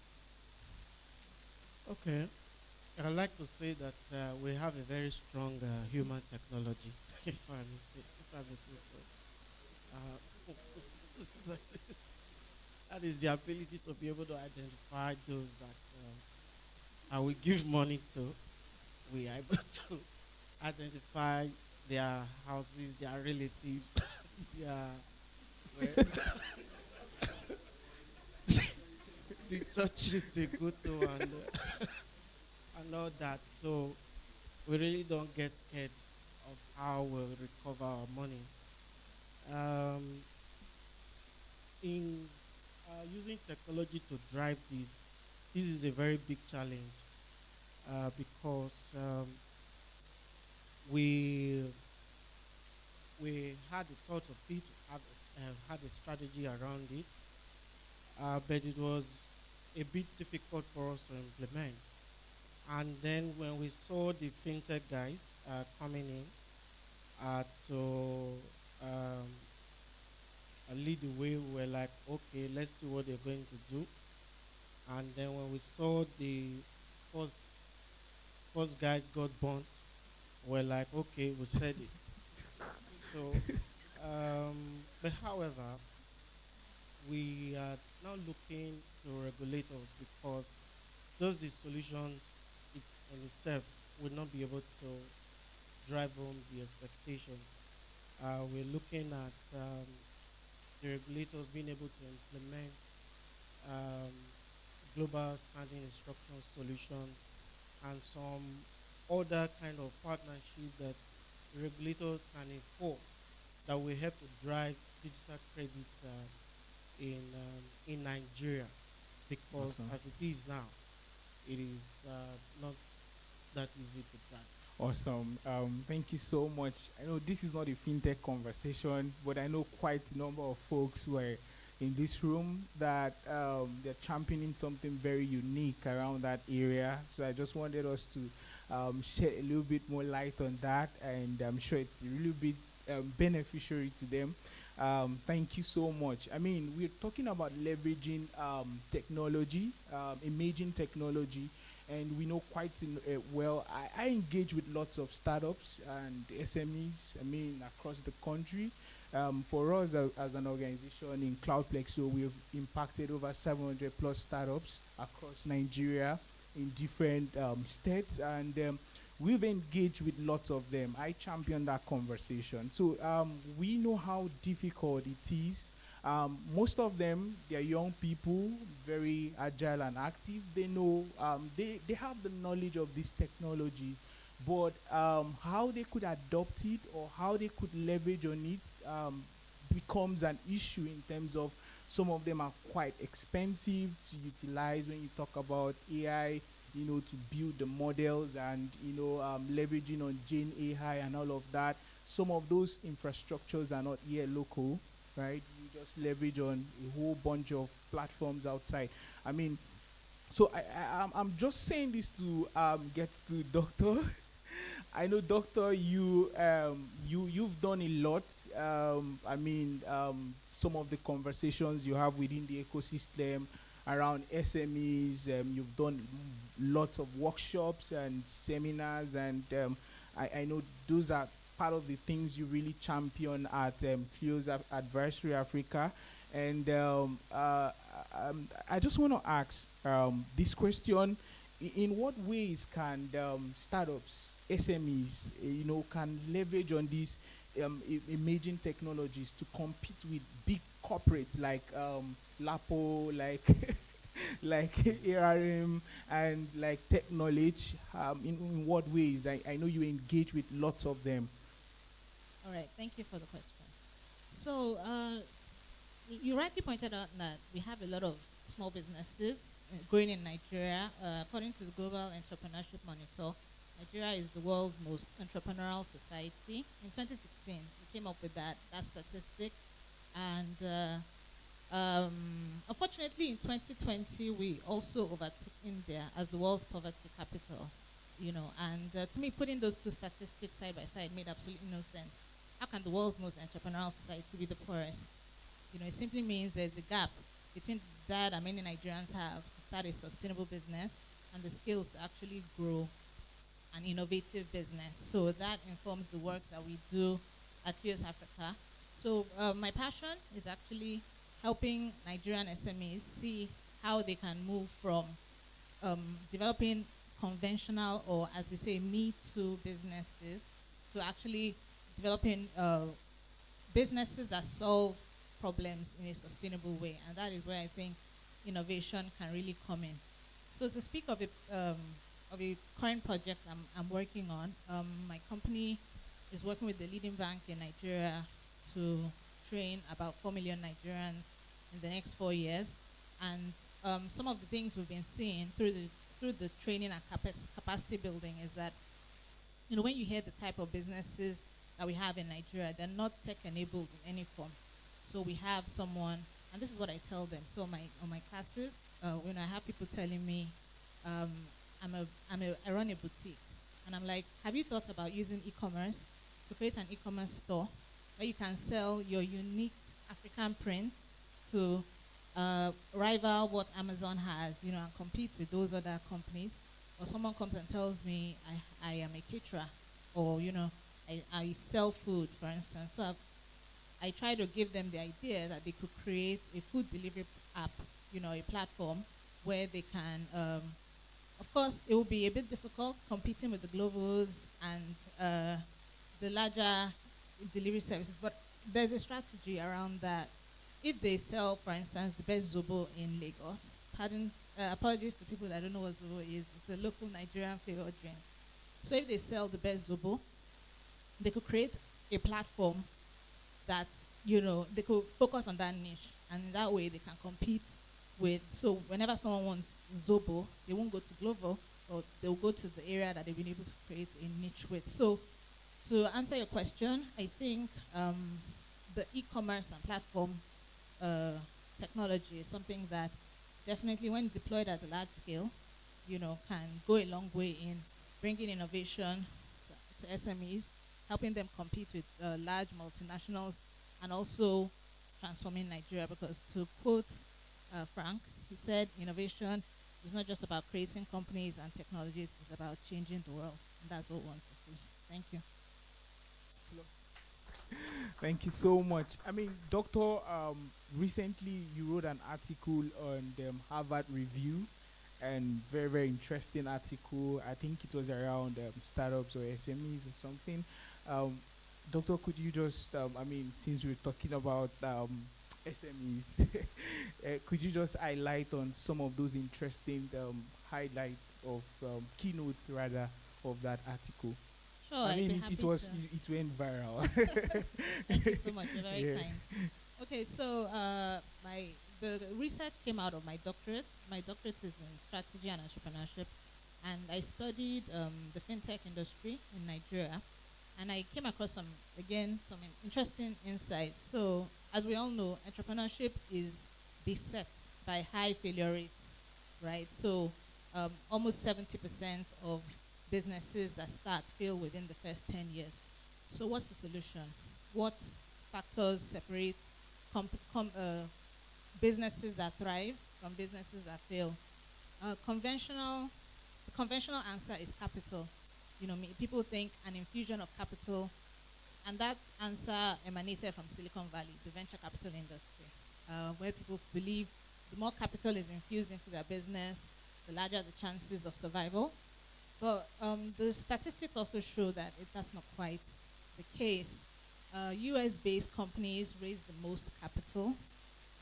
Okay. I'd like to say that we have a very strong human technology, if I may say so. That is that is the ability to be able to identify those that I will give money to. We are able to identify their houses, their relatives, their where the churches they go to, and all that. So we really don't get scared of how we'll recover our money. Um, in using technology to drive this is a very big challenge because we we had the thought of it, had a strategy around it, but it was a bit difficult for us to implement. And then when we saw the fintech guys coming in to lead the way, we were like, okay, let's see what they're going to do. And then when we saw the first first guys got burnt, we're like, okay, we said it. So, but however, we are now looking to regulators because those the solutions it's in itself would not be able to drive home the expectation. We're looking at the regulators being able to implement um, global standing instruction solutions and some other kind of partnership that regulators can enforce that will help to drive digital credit in Nigeria because Awesome. as it is now, it is not that easy to drive. Awesome. Thank you so much. I know this is not a fintech conversation, but I know quite a number of folks who are in this room that they're championing something very unique around that area. So I just wanted us to shed a little bit more light on that, and I'm sure it's a little bit beneficiary to them. Thank you so much. I mean, we're talking about leveraging technology, imaging technology, and we know quite well. I engage with lots of startups and SMEs. I mean, across the country. For us as an organization in Cloudplex, so we've impacted over 700 plus startups across Nigeria in different states, and we've engaged with lots of them. I champion that conversation. So we know how difficult it is. Most of them, they're young people, very agile and active. They know, they have the knowledge of these technologies, but how they could adopt it or how they could leverage on it becomes an issue in terms of some of them are quite expensive to utilize when you talk about AI, to build the models and, leveraging on Gen AI and all of that. Some of those infrastructures are not yet local, right? You just leverage on a whole bunch of platforms outside. I mean, so I'm just saying this to get to Doctor. I know, Doctor, you've done a lot. I mean, some of the conversations you have within the ecosystem around SMEs. You've done lots of workshops and seminars, and I know those are part of the things you really champion at Cleo's Advisory Africa. And I just want to ask this question: in what ways can startups, SMEs, can leverage on these emerging technologies to compete with big corporates like Lapo, like like ARM, and like Tech Knowledge? In what ways? I know you engage with lots of them. All right, thank you for the question. So, you rightly pointed out that we have a lot of small businesses growing in Nigeria. According to the Global Entrepreneurship Monitor, Nigeria is the world's most entrepreneurial society. In 2016, we came up with that statistic. And unfortunately, in 2020, we also overtook India as the world's poverty capital. And to me, putting those two statistics side by side made absolutely no sense. How can the world's most entrepreneurial society be the poorest? It simply means there's a gap between the desire that many Nigerians have to start a sustainable business and the skills to actually grow an innovative business. So that informs the work that we do at US Africa. So my passion is actually helping Nigerian SMEs see how they can move from developing conventional, or as we say, Me Too businesses, to actually developing businesses that solve problems in a sustainable way. And that is where I think innovation can really come in. So to speak of a current project I'm working on, my company is working with the leading bank in Nigeria to train about 4 million Nigerians in the next 4 years. And some of the things we've been seeing through the training and capacity building is that, when you hear the type of businesses that we have in Nigeria, they're not tech-enabled in any form. So we have someone, and this is what I tell them. So on my classes, when I have people telling me, I run a boutique, and I'm like, have you thought about using e-commerce to create an e-commerce store where you can sell your unique African print to rival what Amazon has, and compete with those other companies? Or someone comes and tells me I am a caterer, or I sell food, for instance. So I try to give them the idea that they could create a food delivery app, a platform where they can, of course, it will be a bit difficult competing with the Globals and the larger delivery services, but there's a strategy around that. If they sell, for instance, the best zobo in Lagos, apologies to people that don't know what zobo is, it's a local Nigerian flavored drink. So if they sell the best zobo, they could create a platform that, they could focus on that niche, and in that way they can compete with, so whenever someone wants zobo, they won't go to Glovo, or they'll go to the area that they've been able to create a niche with. So to answer your question, I think the e-commerce and platform technology is something that definitely, when deployed at a large scale, can go a long way in bringing innovation to SMEs, helping them compete with large multinationals, and also transforming Nigeria. Because to quote Frank, he said, innovation is not just about creating companies and technologies, it's about changing the world. And that's what we want to see. Thank you. Thank you so much. I mean, Doctor, recently you wrote an article on the Harvard Review, and very, very interesting article. I think it was around startups or SMEs or something. Doctor, could you just, since we're talking about SMEs, could you just highlight on some of those interesting highlights of keynotes, rather, of that article? Sure, I mean, it went viral. Thank you so much. You're very Yeah. kind. Okay, so the research came out of my doctorate. My doctorate is in strategy and entrepreneurship, and I studied the fintech industry in Nigeria, and I came across some interesting insights. So, as we all know, entrepreneurship is beset by high failure rates, right? So, almost 70% of businesses that start fail within the first 10 years. So what's the solution? What factors separate businesses that thrive from businesses that fail? The conventional answer is capital. People think an infusion of capital, and that answer emanated from Silicon Valley, the venture capital industry, where people believe the more capital is infused into their business, the larger the chances of survival. But the statistics also show that that's not quite the case. US-based companies raise the most capital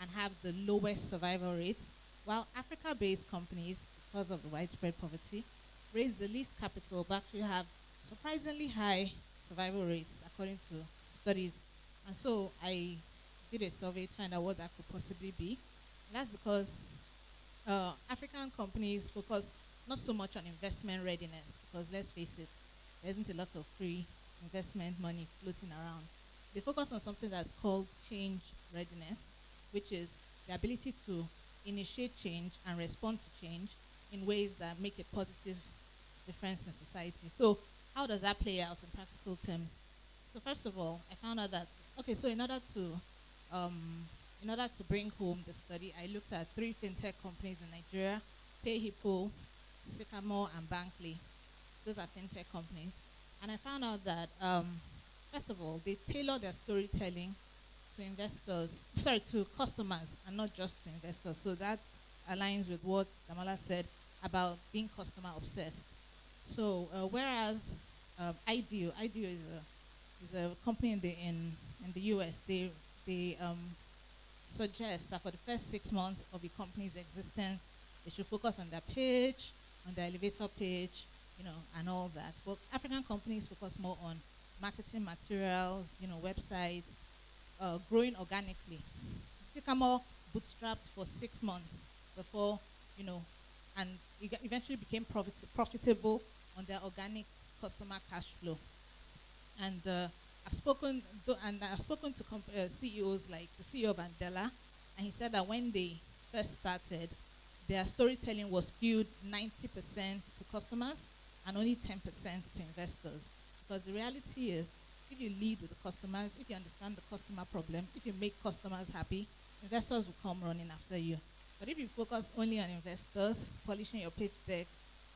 and have the lowest survival rates, while Africa-based companies, because of the widespread poverty, raise the least capital but actually have surprisingly high survival rates, according to studies. And so I did a survey to find out what that could possibly be. And that's because African companies focus not so much on investment readiness, because let's face it, there isn't a lot of free investment money floating around. They focus on something that's called change readiness, which is the ability to initiate change and respond to change in ways that make a positive difference in society. So how does that play out in practical terms? So first of all, I found out that, so in order to bring home the study, I looked at 3 fintech companies in Nigeria: PayHippo, Sycamore, and Bankley. Those are fintech companies. And I found out that, first of all, they tailor their storytelling to investors, sorry, to customers and not just to investors. So that aligns with what Damola said about being customer obsessed. So whereas IDEO is a company in the US, they suggest that for the first 6 months of the company's existence, they should focus on their page, on their elevator page, and all that. But African companies focus more on marketing materials, websites, growing organically. Sycamore bootstrapped for 6 months before, and eventually became profitable on their organic customer cash flow. And I've spoken to CEOs like the CEO of Andela, and he said that when they first started, their storytelling was skewed 90% to customers and only 10% to investors. Because the reality is, if you lead with the customers, if you understand the customer problem, if you make customers happy, investors will come running after you. But if you focus only on investors, polishing your pitch deck,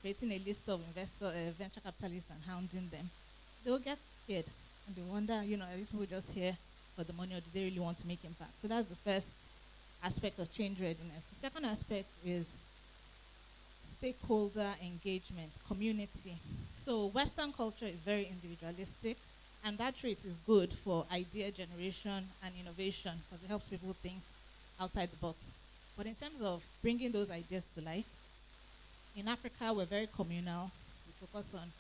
creating a list of venture capitalists and hounding them, they'll get scared and they wonder, are these people just here for the money or do they really want to make impact? So that's the first aspect of change readiness. The second aspect is stakeholder engagement, community. So Western culture is very individualistic, and that trait is good for idea generation and innovation because it helps people think outside the box. But in terms of bringing those ideas to life, in Africa, we're very communal. We focus on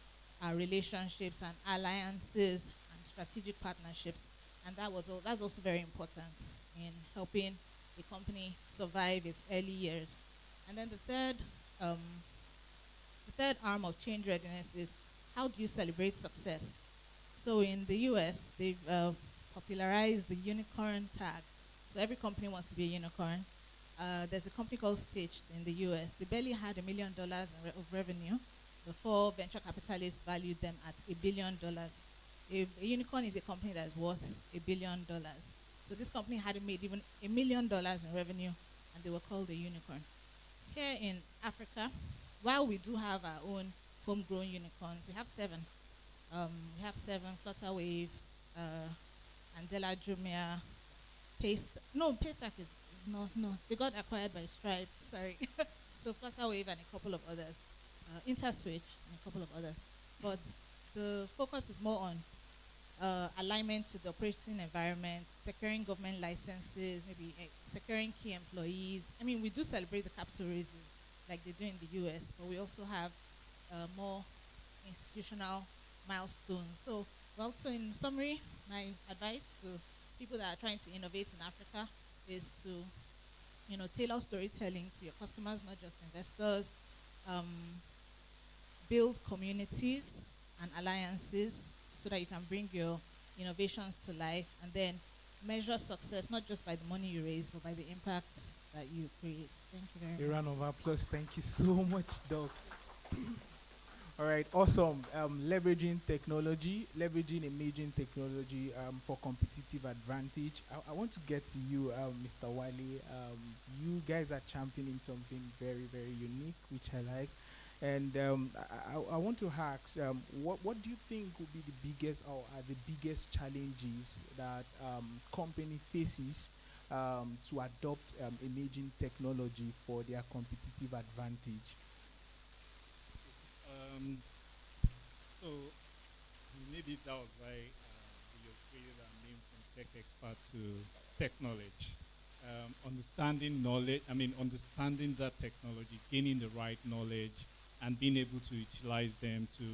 our relationships and alliances and strategic partnerships, and that's also very important in helping a company survive its early years. And then the third arm of change readiness is how do you celebrate success? So in the US, they've popularized the unicorn tag. So every company wants to be a unicorn. There's a company called Stitch in the US. They barely had $1 million of revenue before venture capitalists valued them at $1 billion. A unicorn is a company that is worth $1 billion. So this company hadn't made even $1 million in revenue, and they were called a unicorn. Here in Africa, while we do have our own homegrown unicorns, we have 7. We have 7: Flutterwave, Andela Jumia, Paystack is no. They got acquired by Stripe. Sorry. So Flutterwave and a couple of others, InterSwitch and a couple of others. But the focus is more on alignment to the operating environment, securing government licenses, maybe securing key employees. I mean, we do celebrate the capital raises like they do in the US, but we also have more institutional milestones. So in summary, my advice to people that are trying to innovate in Africa is to, tailor storytelling to your customers, not just investors. Build communities and alliances so that you can bring your innovations to life, and then measure success not just by the money you raise, but by the impact that you create. Thank you very much. A round of applause. Thank you so much, Doc. All right, awesome. Leveraging emerging technology for competitive advantage. I want to get to you, Mr. Wiley. You guys are championing something very, very unique, which I like. And I want to ask, what do you think would be the biggest or are the biggest challenges that company faces to adopt emerging technology for their competitive advantage? So maybe that was why we upgraded our name from tech expert to tech knowledge. Understanding that technology, gaining the right knowledge, and being able to utilize them to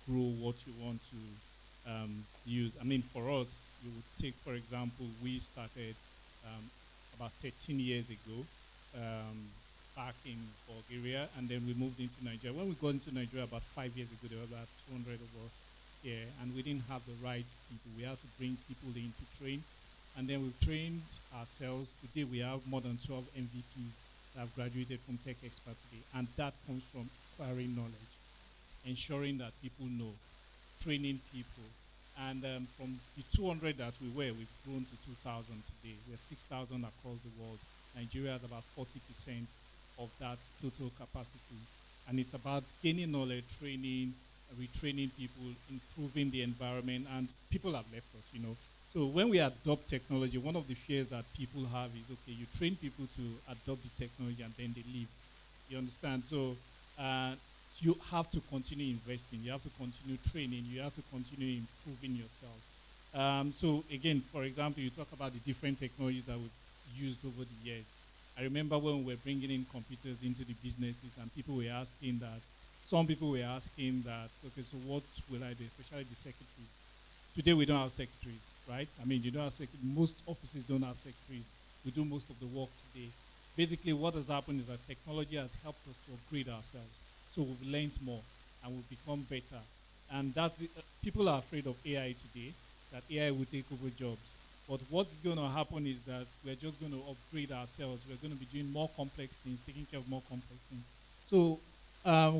grow what you want to use. I mean, for us, you would take, for example, we started about 13 years ago back in Bulgaria, and then we moved into Nigeria. When we got into Nigeria about 5 years ago, there were about 200 of us here, and we didn't have the right people. We had to bring people in to train, and then we trained ourselves. Today, we have more than 12 MVPs that have graduated from Tech Expert today, and that comes from acquiring knowledge, ensuring that people know, training people. And from the 200 that we were, we've grown to 2,000 today. We're 6,000 across the world. Nigeria has about 40% of that total capacity. And it's about gaining knowledge, training, retraining people, improving the environment, and people have left us, you know. So when we adopt technology, one of the fears that people have is, okay, you train people to adopt the technology and then they leave. You understand? So uh, you have to continue investing. You have to continue training. You have to continue improving yourselves. So again, for example, you talk about the different technologies that we've used over the years. I remember when we were bringing in computers into the businesses and people were asking that, some people were asking that, okay, so what will I do, especially the secretaries? Today we don't have secretaries, right? I mean, you don't have most offices don't have secretaries. We do most of the work today. Basically, what has happened is that technology has helped us to upgrade ourselves. So we've learned more and we've become better. And that's it. People are afraid of AI today, that AI will take over jobs. But what is going to happen is that we're just going to upgrade ourselves. We're going to be doing more complex things, taking care of more complex things. So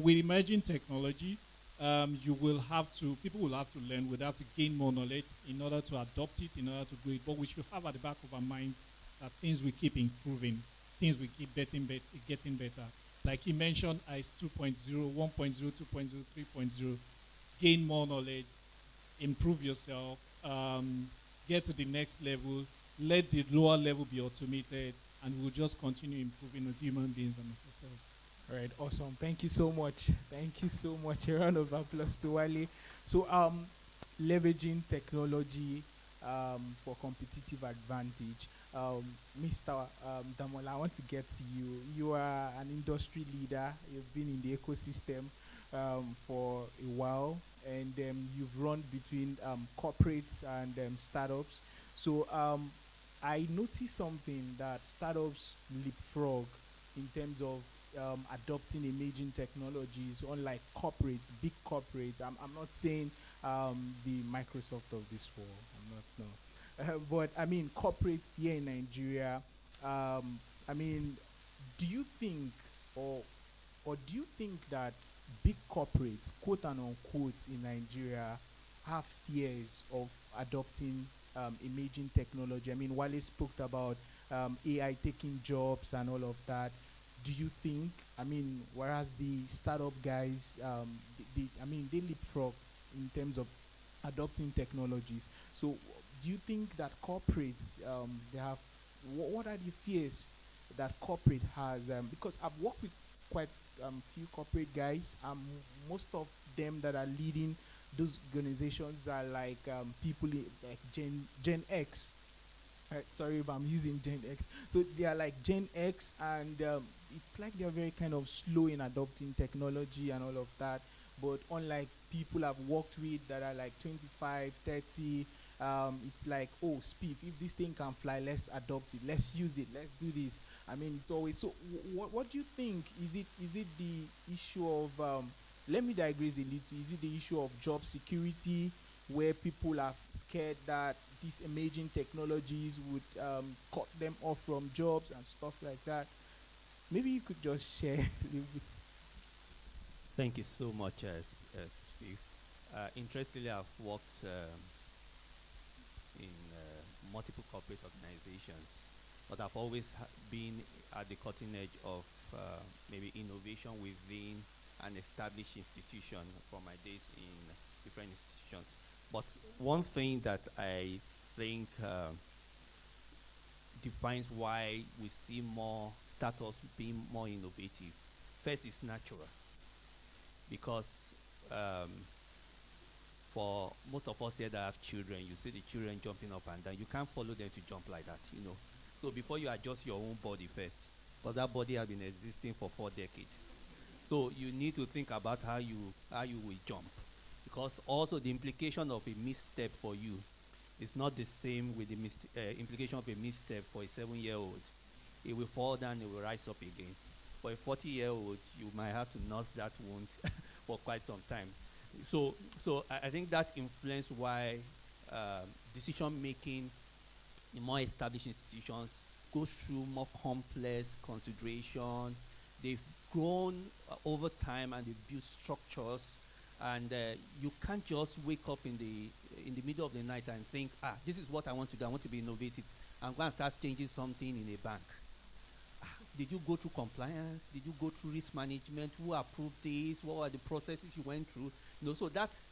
with emerging technology, people will have to learn, we'll have to gain more knowledge in order to adopt it, in order to grow it. But we should have at the back of our mind that things will keep improving, things will keep getting better. Like he mentioned, ICE 2.0, 1.0, 2.0, 3.0, gain more knowledge, improve yourself, get to the next level, let the lower level be automated, and we'll just continue improving as human beings and as ourselves. All right, awesome. Thank you so much. Thank you so much. A round of applause to Wale. So, leveraging technology for competitive advantage. Mr. Damola, I want to get to you. You are an industry leader. You've been in the ecosystem for a while, and you've run between corporates and startups. So, I noticed something that startups leapfrog in terms of adopting emerging technologies, unlike corporates, big corporates. I'm not saying the Microsoft of this world. I'm not, no. But I mean, corporates here in Nigeria. I mean, do you think, or do you think that big corporates, quote and unquote, in Nigeria, have fears of adopting emerging technology? I mean, Wale spoke about AI taking jobs and all of that. Do you think, I mean, whereas the startup guys, I mean, they leapfrog in terms of adopting technologies. So, do you think that corporates, they have, what are the fears that corporate has? Because I've worked with quite few corporate guys. Most of them that are leading those organizations are like people like Gen X. Sorry if I'm using Gen X. So they are like Gen X, and it's like they're very kind of slow in adopting technology and all of that. But unlike people I've worked with that are like 25, 30, it's like, oh, speak. If this thing can fly, let's adopt it. Let's use it. Let's do this. I mean, it's always so. What do you think? Is it the issue of? Let me digress a little. Is it the issue of job security, where people are scared that these emerging technologies would cut them off from jobs and stuff like that? Maybe you could just share a little bit. Thank you so much, Steve. Interestingly, I've worked in multiple corporate organizations, but I've always been at the cutting edge of maybe innovation within an established institution from my days in different institutions. But one thing that I think defines why we see more startups being more innovative, first is natural, because for most of us here that have children, you see the children jumping up and down. You can't follow them to jump like that, you know. So before you adjust your own body first, because that body has been existing for 4 decades. So you need to think about how you will jump, because also the implication of a misstep for you is not the same with the implication of a misstep for a 7-year-old. It will fall down, it will rise up again. For a 40-year-old, you might have to nurse that wound for quite some time. So I think that influences why decision making in more established institutions goes through more complex consideration. They've grown over time and they've built structures, and you can't just wake up in the middle of the night and think, this is what I want to do. I want to be innovative. I'm going to start changing something in a bank. Did you go through compliance? Did you go through risk management? Who approved this? What were the processes you went through? So that's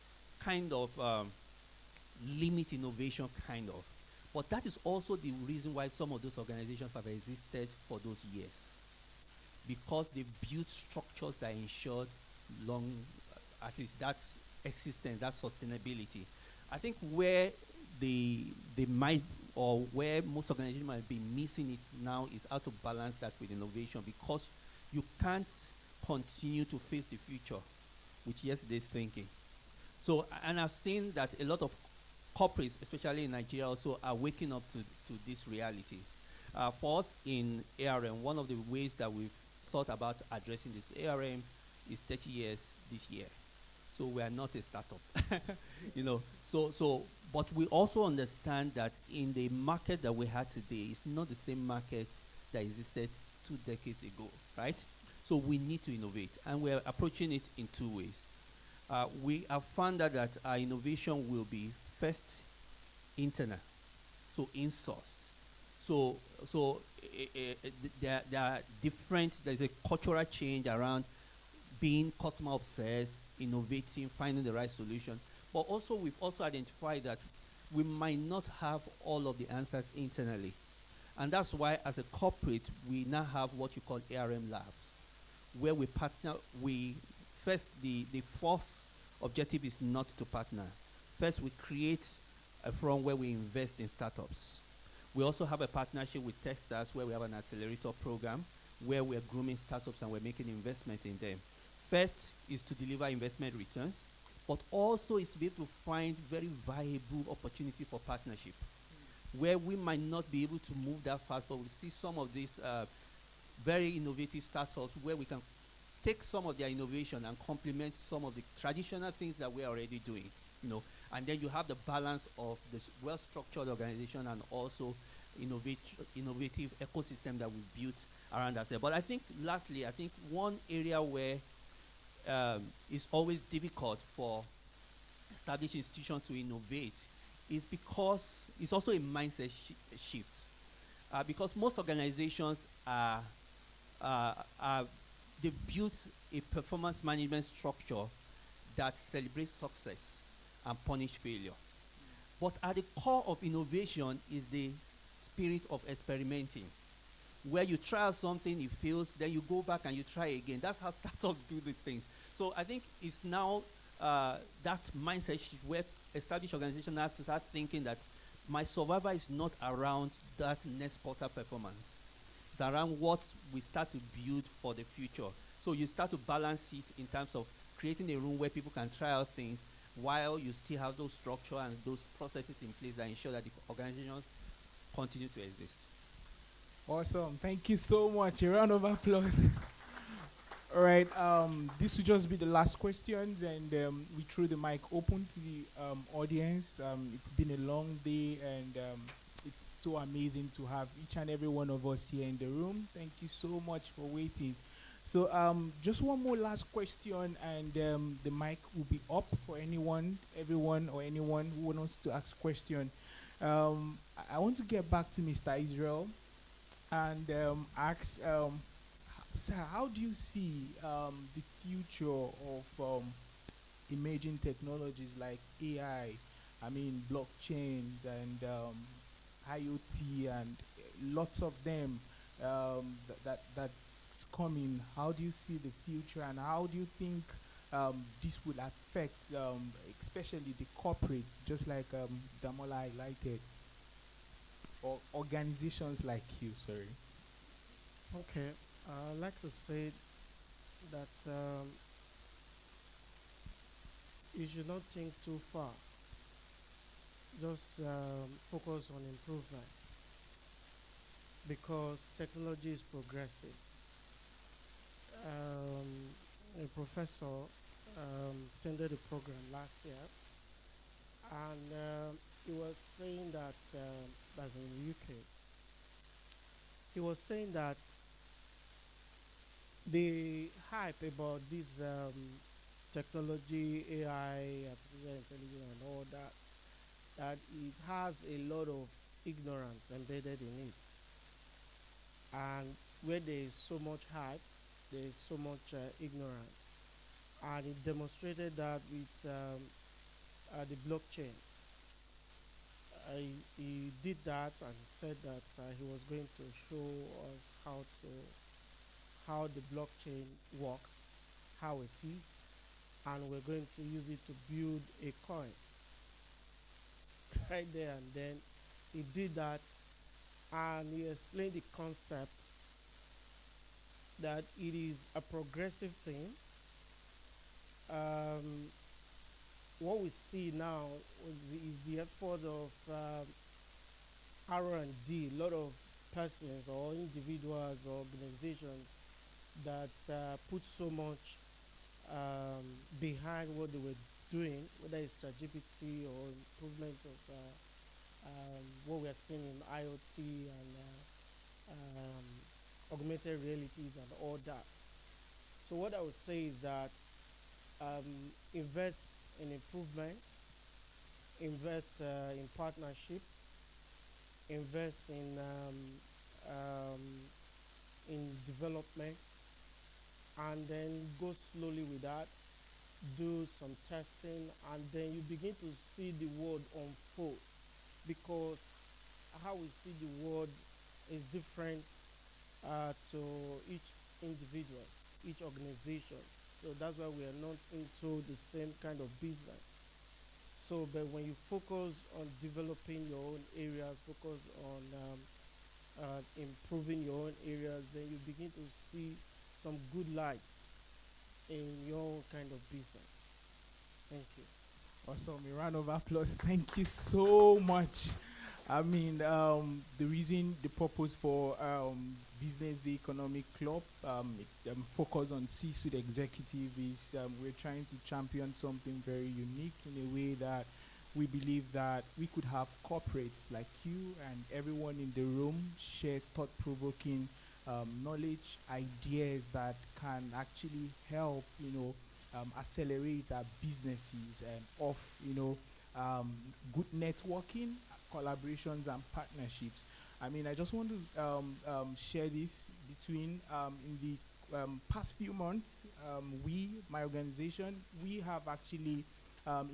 kind of limit innovation, kind of. But that is also the reason why some of those organizations have existed for those years, because they built structures that ensured long, at least that's existence, that sustainability. I think where they might, or where most organizations might be missing it now, is how to balance that with innovation, because you can't continue to face the future with yesterday's thinking. So, and I've seen that a lot of corporates, especially in Nigeria, also are waking up to this reality. For us in ARM, one of the ways that we've thought about addressing this ARM is 30 years this year. So we are not a startup, but we also understand that in the market that we have today, it's not the same market that existed 2 decades ago, right? So we need to innovate, and we're approaching it in 2 ways. We have found out that our innovation will be first internal, so in-sourced. So there are different, there's a cultural change around being customer obsessed, innovating, finding the right solution. But also we've also identified that we might not have all of the answers internally. And that's why as a corporate, we now have what you call ARM labs, where we partner. The first objective is not to partner. First, we create a forum where we invest in startups. We also have a partnership with Texas, where we have an accelerator program where we're grooming startups and we're making investment in them. First is to deliver investment returns, but also is to be able to find very viable opportunity for partnership, where we might not be able to move that fast, but we see some of these very innovative startups where we can take some of their innovation and complement some of the traditional things that we're already doing, and then you have the balance of this well-structured organization and also innovative ecosystem that we built around ourselves. But I think, lastly, one area where it's always difficult for established institutions to innovate is because it's also a mindset shift. Because most organizations they've built a performance management structure that celebrates success and punish failure. But at the core of innovation is the spirit of experimenting, where you try out something, it fails, then you go back and you try again. That's how startups do the things. So I think it's now that mindset shift where established organization has to start thinking that my survival is not around that next quarter performance. It's around what we start to build for the future. So you start to balance it in terms of creating a room where people can try out things while you still have those structure and those processes in place that ensure that the organizations continue to exist. Awesome. Thank you so much. A round of applause. All right. This will just be the last questions, and we threw the mic open to the audience. It's been a long day, and it's so amazing to have each and every one of us here in the room. Thank you so much for waiting. So just one more last question, and the mic will be up for anyone who wants to ask a question. I want to get back to Mr. Israel and ask, sir, how do you see the future of emerging technologies like AI, blockchain and IoT and lots of them that's coming? How do you see the future, and how do you think this will affect especially the corporates, just like Damola highlighted, or organizations like you? Sorry. Okay, I'd like to say that you should not think too far. Just focus on improvement, because technology is progressive. A professor attended a program last year, and he was saying that, that's in the UK, he was saying that the hype about this technology, AI, artificial intelligence, and all that, that it has a lot of ignorance embedded in it. And where there is so much hype, there is so much ignorance. And he demonstrated that with the blockchain. He did that and said that he was going to show us how the blockchain works, how it is, and we're going to use it to build a coin right there and then. He did that and he explained the concept that it is a progressive thing. Um, what we see now is the effort of R&D, a lot of persons or individuals or organizations that put so much behind what they were doing, whether it's ChatGPT or improvement of what we are seeing in IoT and augmented realities and all that. So what I would say is that invest in improvement, invest in partnership, invest in development, and then go slowly with that. Do some testing, and then you begin to see the world unfold, because how we see the world is different to each individual, each organization. So that's why we are not into the same kind of business. So, but when you focus on developing your own areas, focus on improving your own areas, then you begin to see some good lights in your own kind of business. Thank you. Awesome. A round of applause. Thank you so much. I mean, the reason, the purpose for Business Day Economic Club, focus on C-suite executive is we're trying to champion something very unique in a way that we believe that we could have corporates like you and everyone in the room share thought-provoking knowledge, ideas that can actually help, accelerate our businesses and good networking, collaborations and partnerships. I mean, I just want to share this between in the past few months, my organization, we have actually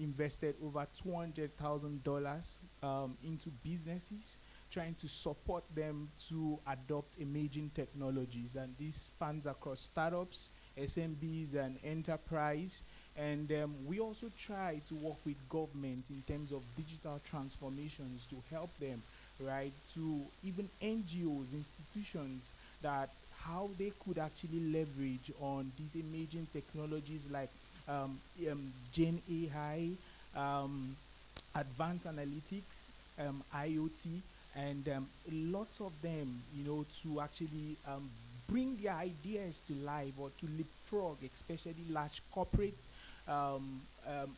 invested over $200,000 into businesses, trying to support them to adopt emerging technologies. And this spans across startups, SMBs, and enterprise. And we also try to work with government in terms of digital transformations to help them, right, to even NGOs, institutions, that how they could actually leverage on these emerging technologies like Gen AI, advanced analytics, IoT, and lots of them, to actually bring their ideas to life or to leapfrog, especially large corporates,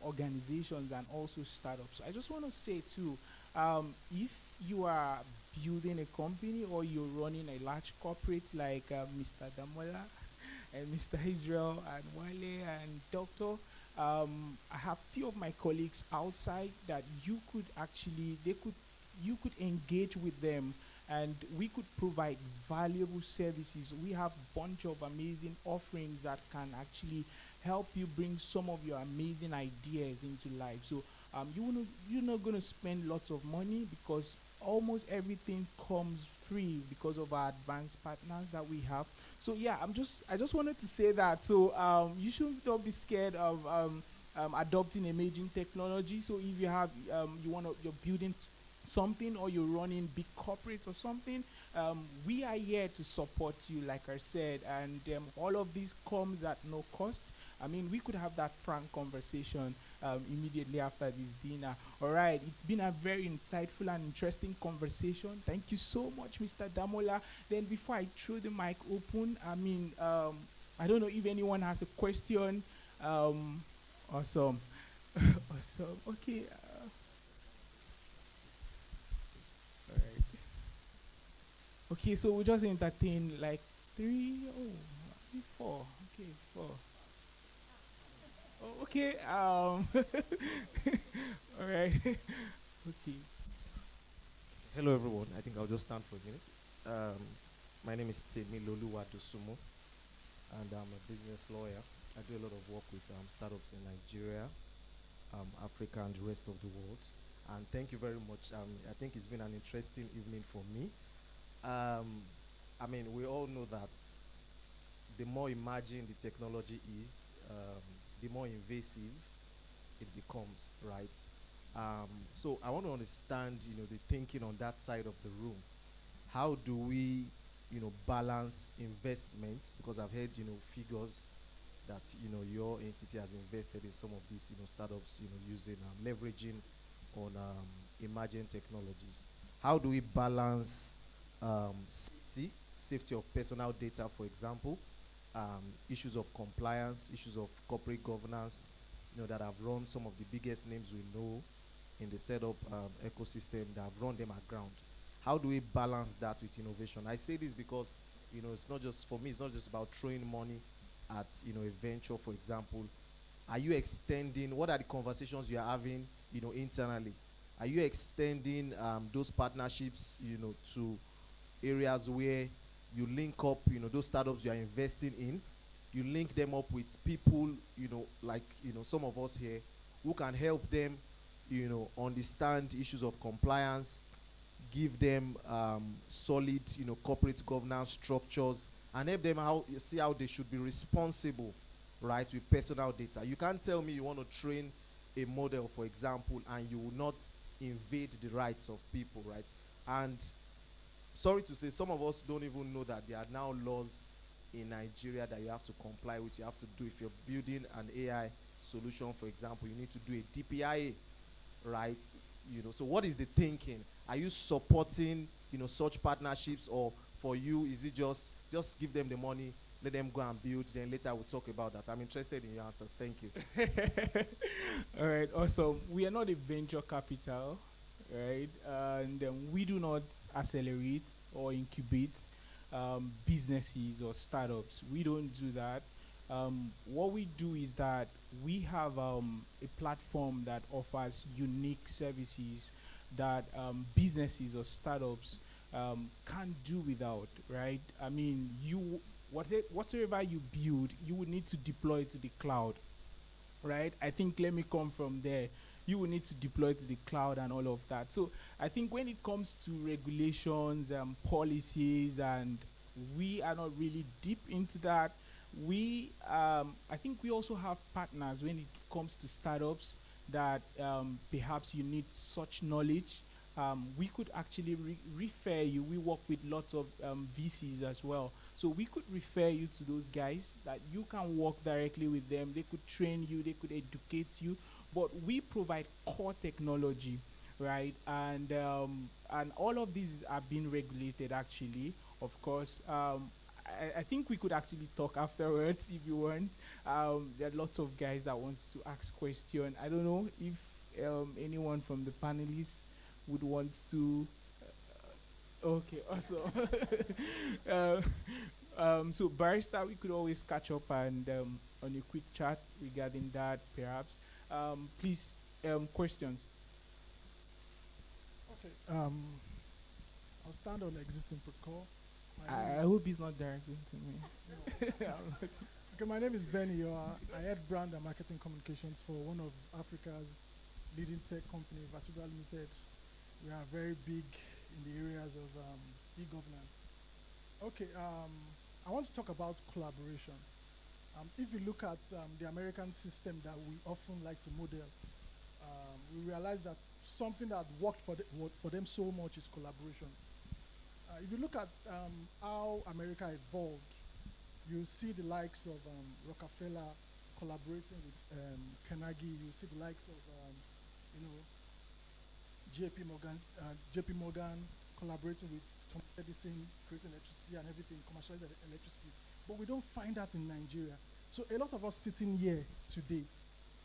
organizations, and also startups. I just want to say too, if you are building a company or you're running a large corporate like Mr. Damola and Mr. Israel and Wale and Doctor, I have few of my colleagues outside that you could engage with them and we could provide valuable services. We have a bunch of amazing offerings that can actually help you bring some of your amazing ideas into life. So you're not going to spend lots of money because almost everything comes free because of our advanced partners that we have. So yeah, I just wanted to say that. So you should not be scared of adopting emerging technology. So if you have you're building something or you're running big corporates or something, we are here to support you, like I said, and all of this comes at no cost. I mean, we could have that frank conversation immediately after this dinner. All right, it's been a very insightful and interesting conversation. Thank you so much, Mr. Damola. Then before I throw the mic open, I mean, I don't know if anyone has a question. Awesome. Awesome. Okay. All right. Okay, so we just entertain like 4. Okay, 4. Oh, okay. All right. Okay. Hello, everyone. I think I'll just stand for a minute. My name is Temi Loluwa Dosumu, and I'm a business lawyer. I do a lot of work with startups in Nigeria, Africa, and the rest of the world. And thank you very much. I think it's been an interesting evening for me. I mean, we all know that the more emerging the technology is, the more invasive it becomes, right? So I want to understand, the thinking on that side of the room. How do we, balance investments? Because I've heard, figures that, your entity has invested in some of these, startups, using, leveraging on emerging technologies. How do we balance safety of personal data, for example, issues of compliance, issues of corporate governance, that have run some of the biggest names we know in the startup ecosystem, that have run them aground. How do we balance that with innovation? I say this because, it's not just, for me, it's not just about throwing money at, a venture, for example. Are you extending, what are the conversations you are having, internally? Are you extending those partnerships, to areas where you link up, those startups you are investing in, you link them up with people, like, some of us here who can help them, understand issues of compliance, give them solid, corporate governance structures, and help them see how they should be responsible, right, with personal data. You can't tell me you want to train a model, for example, and you will not invade the rights of people, right? And sorry to say, some of us don't even know that there are now laws in Nigeria that you have to comply with. You have to do, if you're building an AI solution, for example, you need to do a DPIA, right? So what is the thinking? Are you supporting, such partnerships, or for you, is it just give them the money, let them go and build, then later we'll talk about that? I'm interested in your answers. Thank you. All right, awesome. We are not a venture capital, right? And we do not accelerate or incubate businesses or startups. We don't do that. What we do is that we have a platform that offers unique services that businesses or startups can't do without, right? I mean, whatever you build, you would need to deploy to the cloud, right? I think, let me come from there. You will need to deploy to the cloud and all of that. So I think when it comes to regulations and policies, and we are not really deep into that, I think we also have partners when it comes to startups that perhaps you need such knowledge. We could actually refer you. We work with lots of VCs as well. So we could refer you to those guys that you can work directly with them. They could train you, they could educate you. But we provide core technology, right? And all of these are being regulated, actually, of course. I think we could actually talk afterwards if you want. There are lots of guys that wants to ask questions. I don't know if anyone from the panelists would want to. Okay, awesome. So Barrister, we could always catch up and on a quick chat regarding that, perhaps. Please, questions. Okay. I'll stand on the existing protocol. I hope he's not directing to me. Okay, my name is Benny. I head brand and marketing communications for one of Africa's leading tech company, Vertebra Limited. We are very big in the areas of e-governance. Okay, I want to talk about collaboration. If you look at the American system that we often like to model, we realize that something that worked for them so much is collaboration. If you look at how America evolved, you see the likes of Rockefeller collaborating with Carnegie. You see the likes of JP Morgan collaborating with Thomas Edison, creating electricity and everything, commercializing electricity. But we don't find that in Nigeria. So a lot of us sitting here today,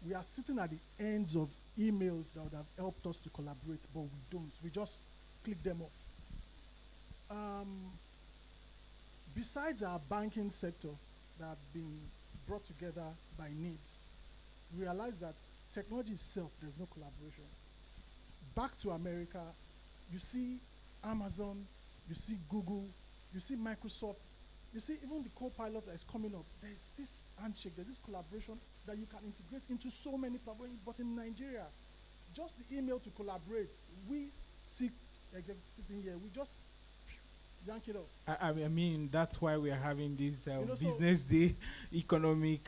we are sitting at the ends of emails that would have helped us to collaborate, but we don't. We just click them off. Besides our banking sector that have been brought together by needs, we realize that technology itself, there's no collaboration. Back to America, you see Amazon, you see Google, You see Microsoft, you see even the co-pilot that is coming up, there's this handshake, there's this collaboration that you can integrate into so many platforms. But in Nigeria, just the email to collaborate, we see executives sitting here, we just yank it off. I mean, that's why we are having this You know, so- business day economic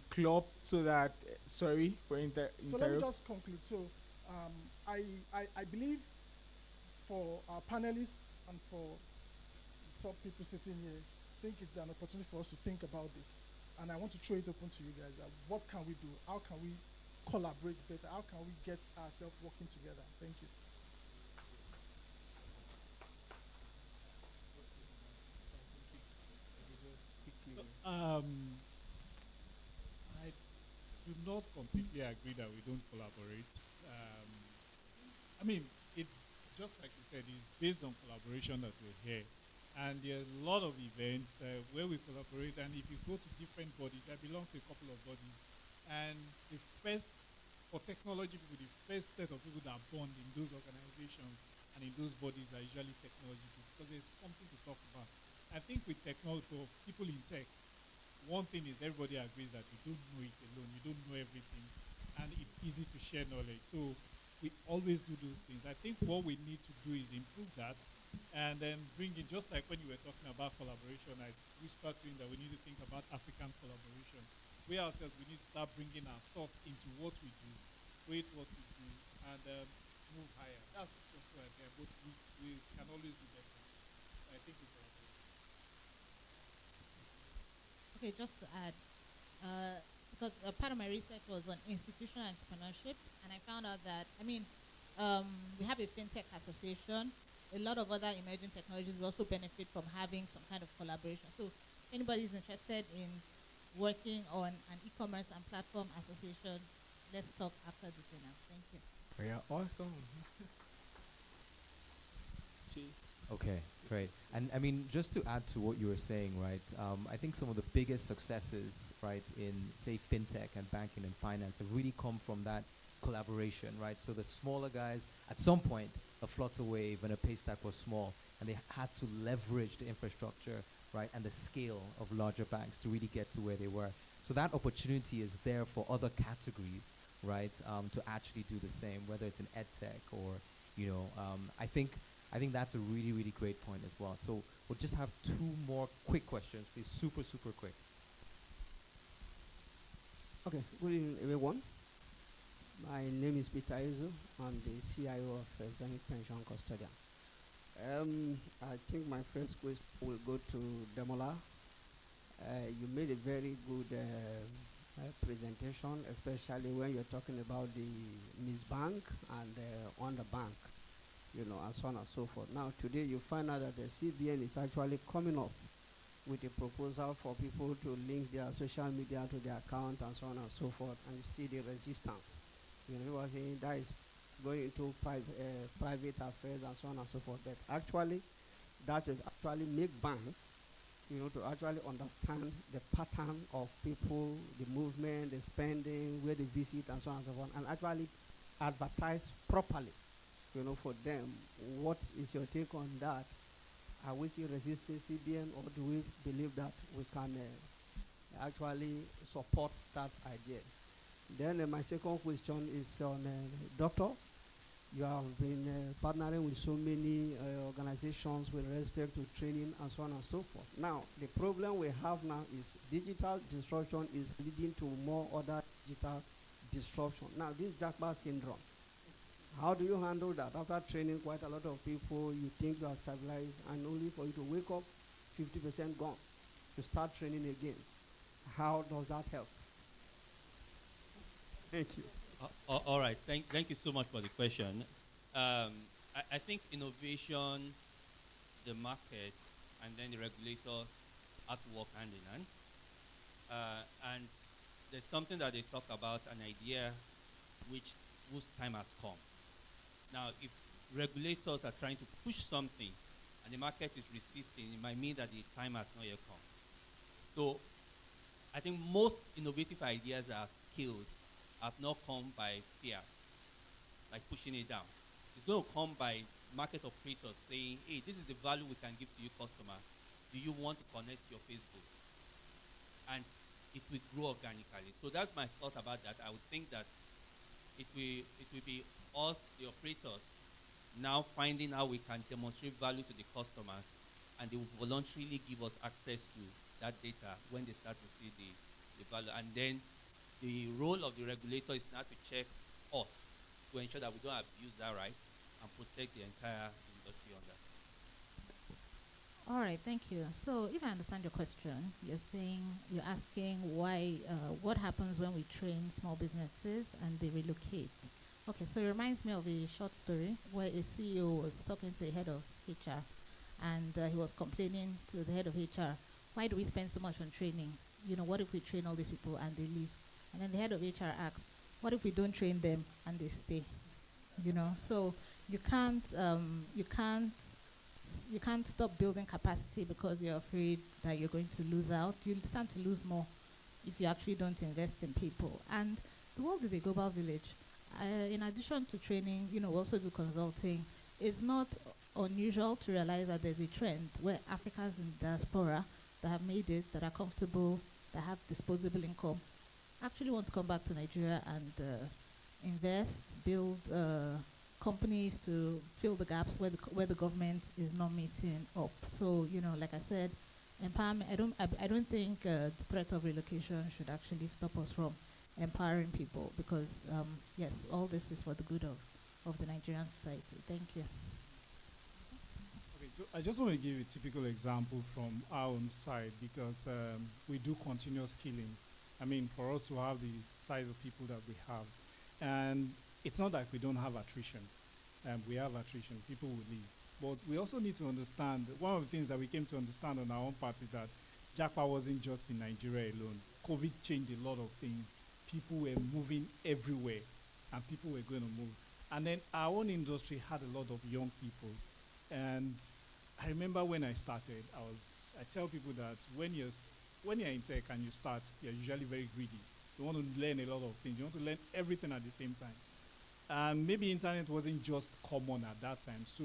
club, so that, sorry for So let me just conclude. So I believe for our panelists and for the top people sitting here, I think it's an opportunity for us to think about this. And I want to throw it open to you guys. What can we do? How can we collaborate better? How can we get ourselves working together? Thank you. I do not completely agree that we don't collaborate. I mean, it's just like you said, it's based on collaboration that we're here. And there are a lot of events where we collaborate. And if you go to different bodies, I belong to a couple of bodies. And the first, for technology people, the first set of people that bond in those organizations and in those bodies are usually technology people, because there's something to talk about. I think with technology, for people in tech, one thing is everybody agrees that you don't know it alone, you don't know everything, and it's easy to share knowledge. So we always do those things. I think what we need to do is improve that, and then bring in, just like when you were talking about collaboration, I whispered to you that we need to think about African collaboration. We ourselves, we need to start bringing our stuff into what we do, create what we do, and move higher. That's just what I think, but we can always do better. I think we collaborate. Okay, just to add, because part of my research was on institutional entrepreneurship, and I found out that, we have a fintech association. A lot of other emerging technologies will also benefit from having some kind of collaboration. So, if anybody is interested in working on an e-commerce and platform association, let's talk after the dinner. Thank you. Yeah, awesome. Okay, great. And I mean, just to add to what you were saying, right, I think some of the biggest successes, right, in, say, fintech and banking and finance have really come from that collaboration, right? So the smaller guys, at some point, a Flutterwave and a Paystack was small, and they had to leverage the infrastructure, right, and the scale of larger banks to really get to where they were. So that opportunity is there for other categories, right, to actually do the same, whether it's in edtech or, I think that's a really, really great point as well. So we'll just have two more quick questions, please, super, super quick. Okay, good evening, everyone. My name is Peter Izu. I'm the CIO of Zenith Pension Custodian. I think my first question will go to Demola. You made a very good presentation, especially when you're talking about the Miss Bank and on the bank, and so on and so forth. Now, today you find out that the CBN is actually coming up with a proposal for people to link their social media to their account and so on and so forth, and you see the resistance. People are saying that is going into private affairs and so on and so forth. But actually, that will actually make banks, to actually understand the pattern of people, the movement, the spending, where they visit and so on and so forth, and actually advertise properly, for them. What is your take on that? Are we still resisting CBN, or do we believe that we can actually support that idea? Then my second question is on Doctor. You have been partnering with so many organizations with respect to training and so on and so forth. Now, the problem we have now is digital disruption is leading to more other digital disruption. Now, this Jackpot syndrome, how do you handle that? After training quite a lot of people, you think you are stabilized, and only for you to wake up, 50% gone, to start training again. How does that help? Thank you. All right. Thank you so much for the question. I think innovation, the market, and then the regulator have to work hand in hand. And there's something that they talk about, an idea whose time has come. Now, if regulators are trying to push something and the market is resisting, it might mean that the time has not yet come. So I think most innovative ideas that are skilled have not come by fear, like pushing it down. It's going to come by market operators saying, hey, this is the value we can give to you, customer. do you want to connect your Facebook? And it will grow organically. So that's my thought about that. I would think that it will be us, the operators, now finding how we can demonstrate value to the customers, and they will voluntarily give us access to that data when they start to see the value. And then the role of the regulator is now to check us to ensure that we don't abuse that right and protect the entire industry on that. All right, thank you. So, if I understand your question, you're asking what happens when we train small businesses and they relocate. Okay, so it reminds me of a short story where a CEO was talking to the head of HR, and he was complaining to the head of HR, why do we spend so much on training? What if we train all these people and they leave? And then the head of HR asked, what if we don't train them and they stay? So you can't stop building capacity because you're afraid that you're going to lose out. You'll stand to lose more if you actually don't invest in people. And the world is a global village. In addition to training, we also do consulting. It's not unusual to realize that there's a trend where Africans in diaspora that have made it, that are comfortable, that have disposable income, actually want to come back to Nigeria and invest, build companies to fill the gaps where the government is not meeting up. So like I said, empowerment. I don't think the threat of relocation should actually stop us from empowering people, because yes, all this is for the good of the Nigerian society. Thank you. Okay, so I just want to give a typical example from our own side, because we do continuous skilling. I mean, for us to have the size of people that we have, and it's not like we don't have attrition. We have attrition. People will leave. But we also need to understand, one of the things that we came to understand on our own part is that Japa wasn't just in Nigeria alone. COVID changed a lot of things. People were moving everywhere, and people were going to move. And then our own industry had a lot of young people. And I remember when I started, I tell people that when you're in tech and you start, you're usually very greedy. You want to learn a lot of things. You want to learn everything at the same time. And maybe internet wasn't just common at that time, so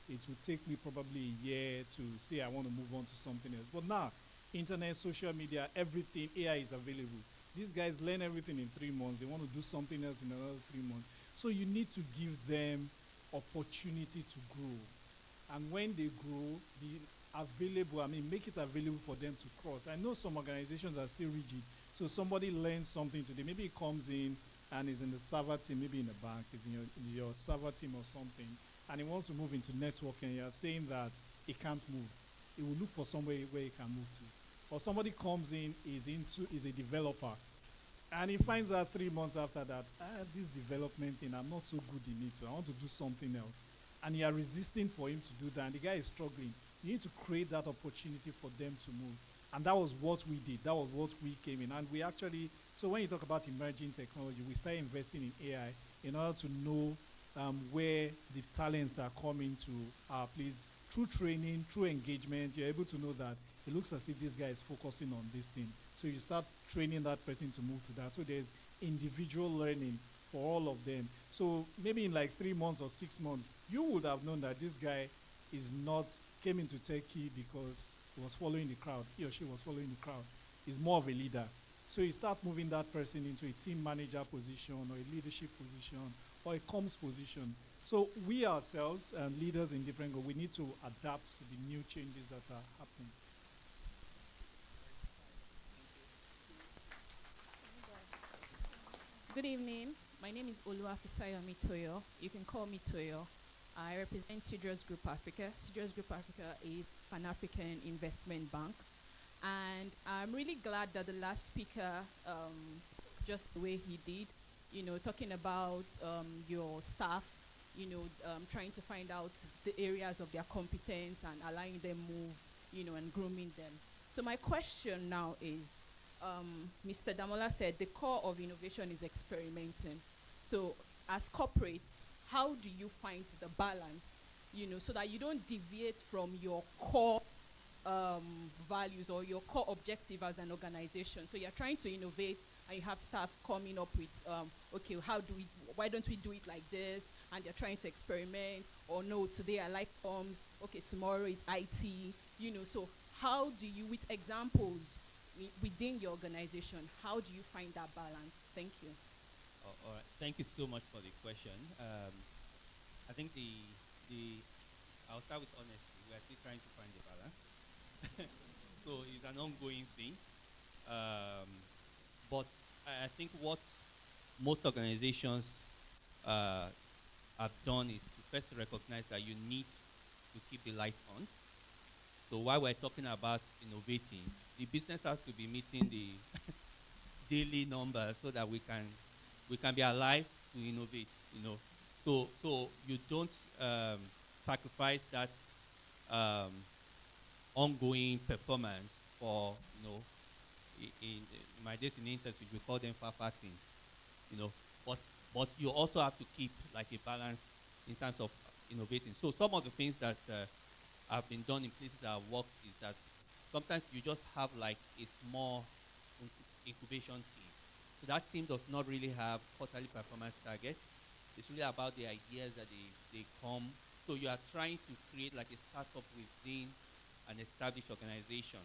it would take me probably a year to say I want to move on to something else. But now, internet, social media, everything, AI is available. These guys learn everything in 3 months. They want to do something else in another 3 months. So you need to give them opportunity to grow. And when they grow, make it available for them to cross. I know some organizations are still rigid. So somebody learns something today. Maybe it comes in and is in the server team, maybe in a bank, is in your server team or something, and he wants to move into networking. You're saying that he can't move. He will look for somewhere where he can move to. Or somebody comes in, is a developer, and he finds out 3 months after that, this development thing, I'm not so good in it, so I want to do something else. And you are resisting for him to do that, and the guy is struggling. You need to create that opportunity for them to move. And that was what we did. That was what we came in. And we actually, so when you talk about emerging technology, we start investing in AI in order to know where the talents are coming to our place. Through training, through engagement, you're able to know that it looks as if this guy is focusing on this thing. So you start training that person to move to that. So there's individual learning for all of them. So maybe in like 3 months or 6 months, you would have known that this guy came into techie because he was following the crowd. He or she was following the crowd. He's more of a leader. So you start moving that person into a team manager position or a leadership position or a comms position. So we ourselves, leaders in different groups, we need to adapt to the new changes that are happening. Good evening. My name is Oluwafisayomi Toyo. You can call me Toyo. I represent Cedros Group Africa. Cedros Group Africa is a Pan-African investment bank. And I'm really glad that the last speaker spoke just the way he did, talking about your staff, trying to find out the areas of their competence and allowing them move, and grooming them. So my question now is, Mr. Damola said the core of innovation is experimenting. So as corporates, how do you find the balance, so that you don't deviate from your core values or your core objective as an organization? So you're trying to innovate and you have staff coming up with, okay, why don't we do it like this? And they're trying to experiment, or no, today I like comms, okay, tomorrow it's IT, so how do you, with examples within your organization, how do you find that balance? Thank you. All right. Thank you so much for the question. I think the I'll start with honesty. We are still trying to find the balance. So it's an ongoing thing. Um, but I think what most organizations uh, have done is to first recognize that you need to keep the light on. So while we're talking about innovating, the business has to be meeting the daily numbers so that we can be alive to innovate. So you don't sacrifice that um, ongoing performance for in my days in the industry we call them fafa things, you know. But you also have to keep like a balance in terms of innovating. So some of the things that have been done in places that I've worked is that sometimes you just have like a small incubation team. So that team does not really have quarterly performance targets. It's really about the ideas that they come. So you are trying to create like a startup within an established organization.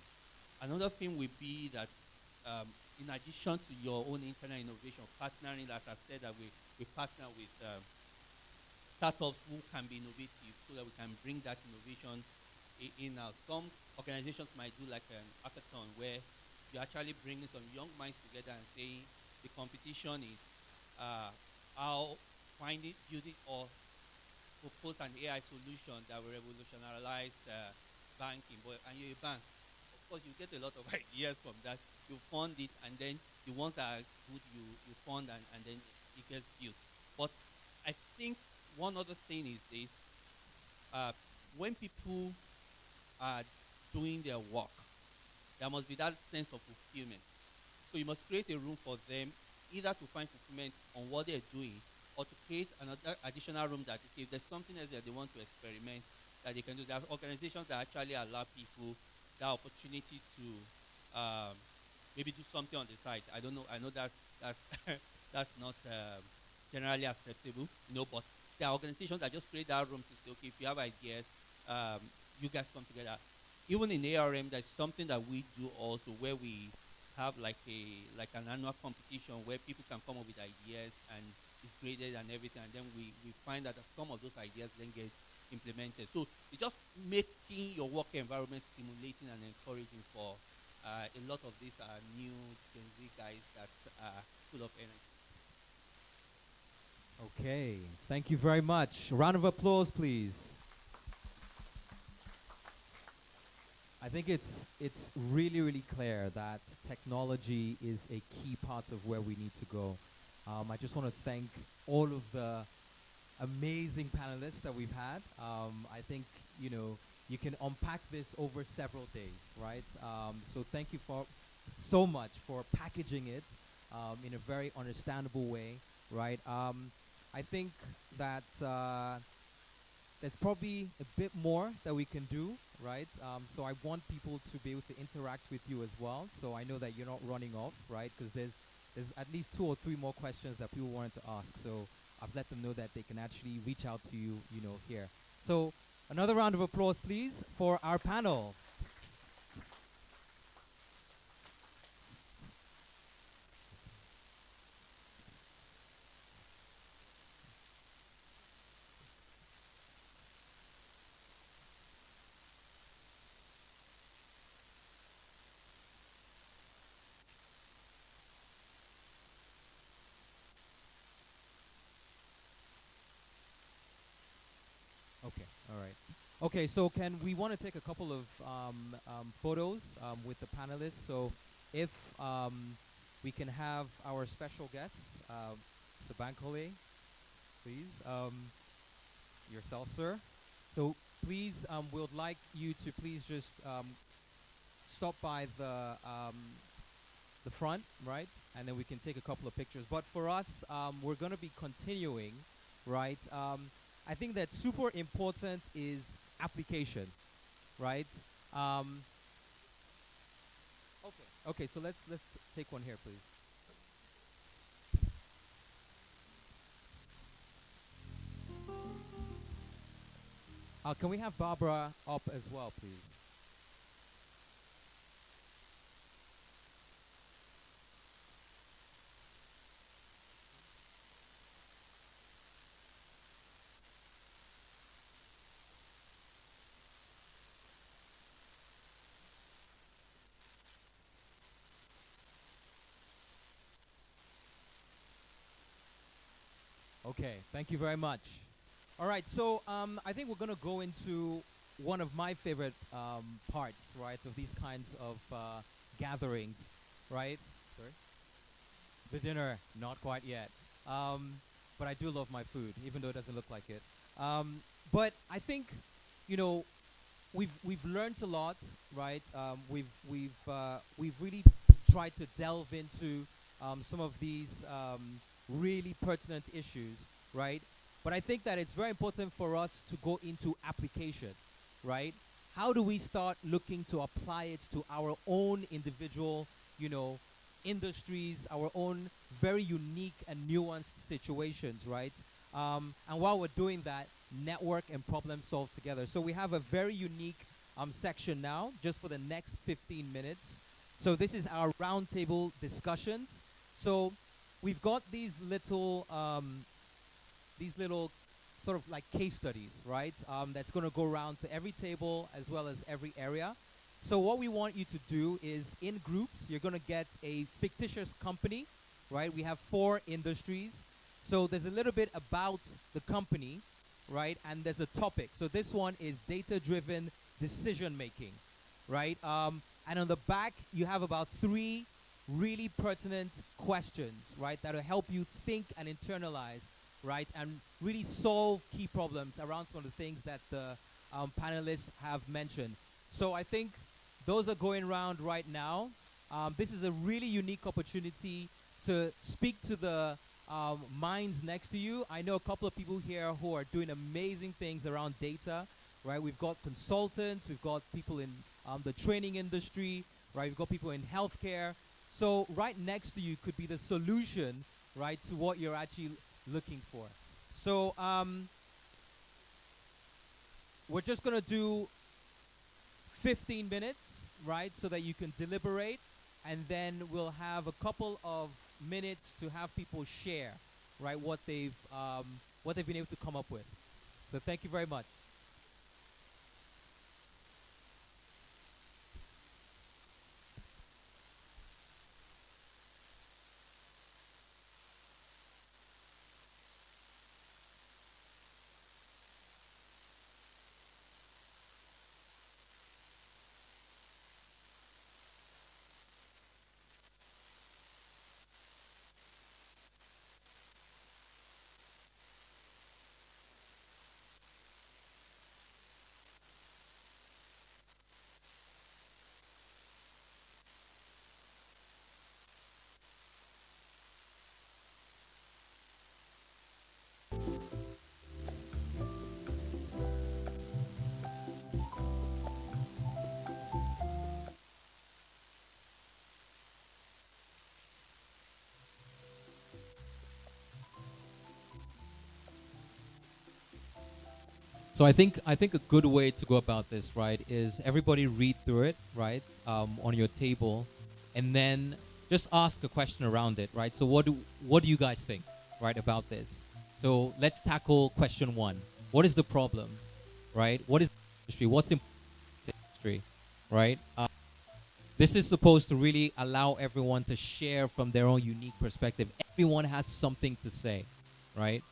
Another thing would be that in addition to your own internal innovation, partnering, as I've said, that we partner with startups who can be innovative so that we can bring that innovation in now. Some organizations might do like an hackathon where you actually bring some young minds together and saying the competition is how finding, building, or propose an AI solution that will revolutionize banking. And you're a bank. Of course, you get a lot of ideas from that. You fund it, and then the ones that are good, you fund, and then it gets built. But I think one other thing is this: when people are doing their work, there must be that sense of fulfillment. So you must create a room for them either to find fulfillment on what they're doing or to create another additional room that if there's something else that they want to experiment that they can do. There are organizations that actually allow people that opportunity to maybe do something on the side. I don't know. I know that's that's not generally acceptable, but there are organizations that just create that room to say, okay, if you have ideas, you guys come together. Even in ARM, there's something that we do also where we have like an annual competition where people can come up with ideas and it's graded and everything, and then we find that some of those ideas then get implemented. So it's just making your work environment stimulating and encouraging for a lot of these new Gen Z guys that are full of energy. Okay, thank you very much. A round of applause, please. I think it's really, really clear that technology is a key part of where we need to go. I just want to thank all of the amazing panelists that we've had. I think, you can unpack this over several days, right? So thank you so much for packaging it in a very understandable way, right? I think that there's probably a bit more that we can do, right? So I want people to be able to interact with you as well. So I know that you're not running off, right? Because there's at least 2 or 3 more questions that people wanted to ask. So I've let them know that they can actually reach out to you, here. So another round of applause, please, for our panel. Okay, all right. Okay, so we want to take a couple of photos with the panelists. So if we can have our special guest, Mr. Bankole, please. Yourself, sir. So please, we would like you to please just stop by the front, right? And then we can take a couple of pictures. But for us, we're going to be continuing, right? I think that super important is application, right? Okay. So let's take one here, please. Can we have Barbara up as well, please? Okay, thank you very much. All right, so I think we're going to go into one of my favorite parts, right, of these kinds of gatherings, right? Sorry? The dinner, not quite yet. But I do love my food, even though it doesn't look like it. But I think, you know, we've learned a lot, right? We've really tried to delve into some of these really pertinent issues, right? But I think that it's very important for us to go into application, right? How do we start looking to apply it to our own individual, you know, industries, our own very unique and nuanced situations, right? And while we're doing that, network and problem solve together. So we have a very unique section now, just for the next 15 minutes. So this is our roundtable discussions. So we've got these little sort of like case studies, right? That's going to go around to every table as well as every area. So what we want you to do is in groups, you're going to get a fictitious company, right? We have 4 industries. So there's a little bit about the company, right? And there's a topic. So this one is data-driven decision making, right? And on the back, you have about 3 really pertinent questions, right? That'll help you think and internalize, right? And really solve key problems around some of the things that the panelists have mentioned. So I think those are going around right now. This is a really unique opportunity to speak to the minds next to you. I know a couple of people here who are doing amazing things around data, right? We've got consultants, we've got people in the training industry, right? We've got people in healthcare. So right next to you could be the solution, right, to what you're actually looking for. So we're just going to do 15 minutes, right, so that you can deliberate, and then we'll have a couple of minutes to have people share, right, what they've been able to come up with. So thank you very much. So I think a good way to go about this, right, is everybody read through it, right, on your table, and then just ask a question around it, right? So what do you guys think, right, about this? So let's tackle question 1. What is the problem, right? What is the industry? What's important in the industry, right? This is supposed to really allow everyone to share from their own unique perspective. Everyone has something to say, right?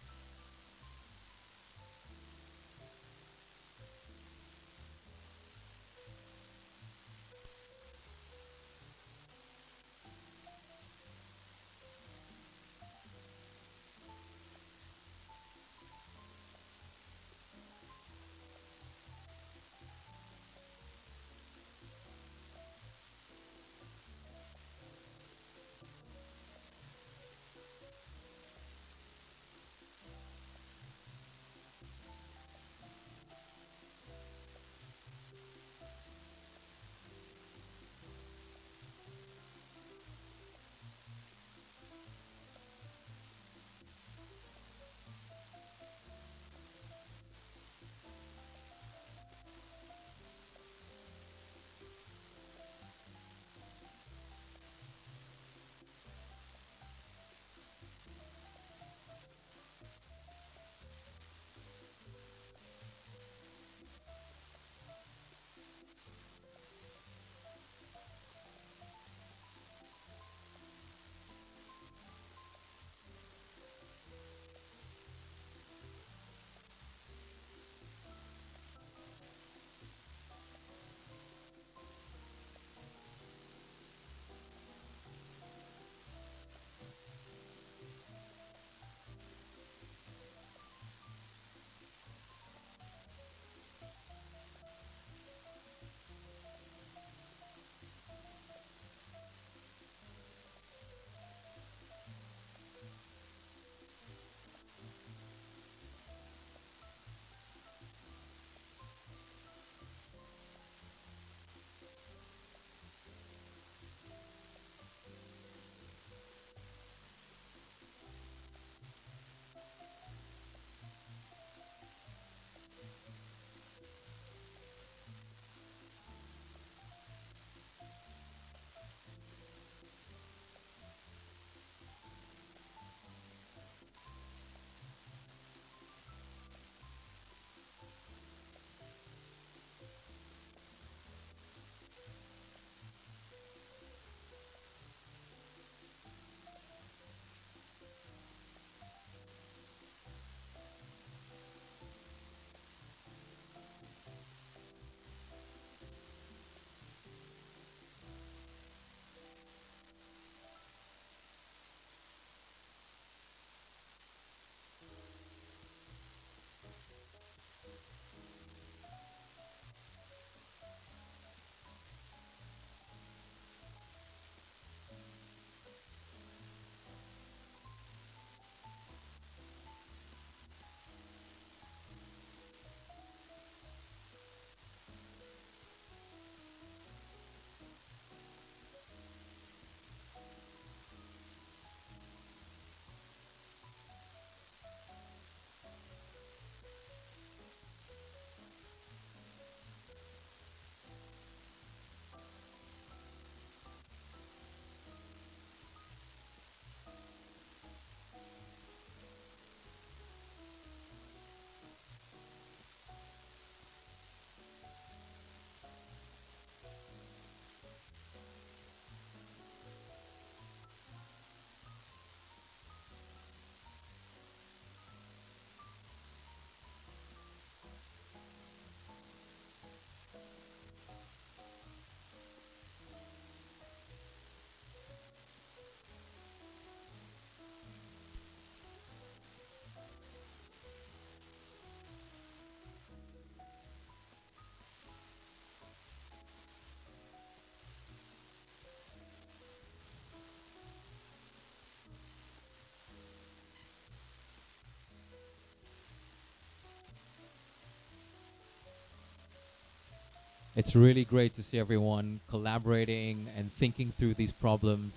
It's really great to see everyone collaborating and thinking through these problems.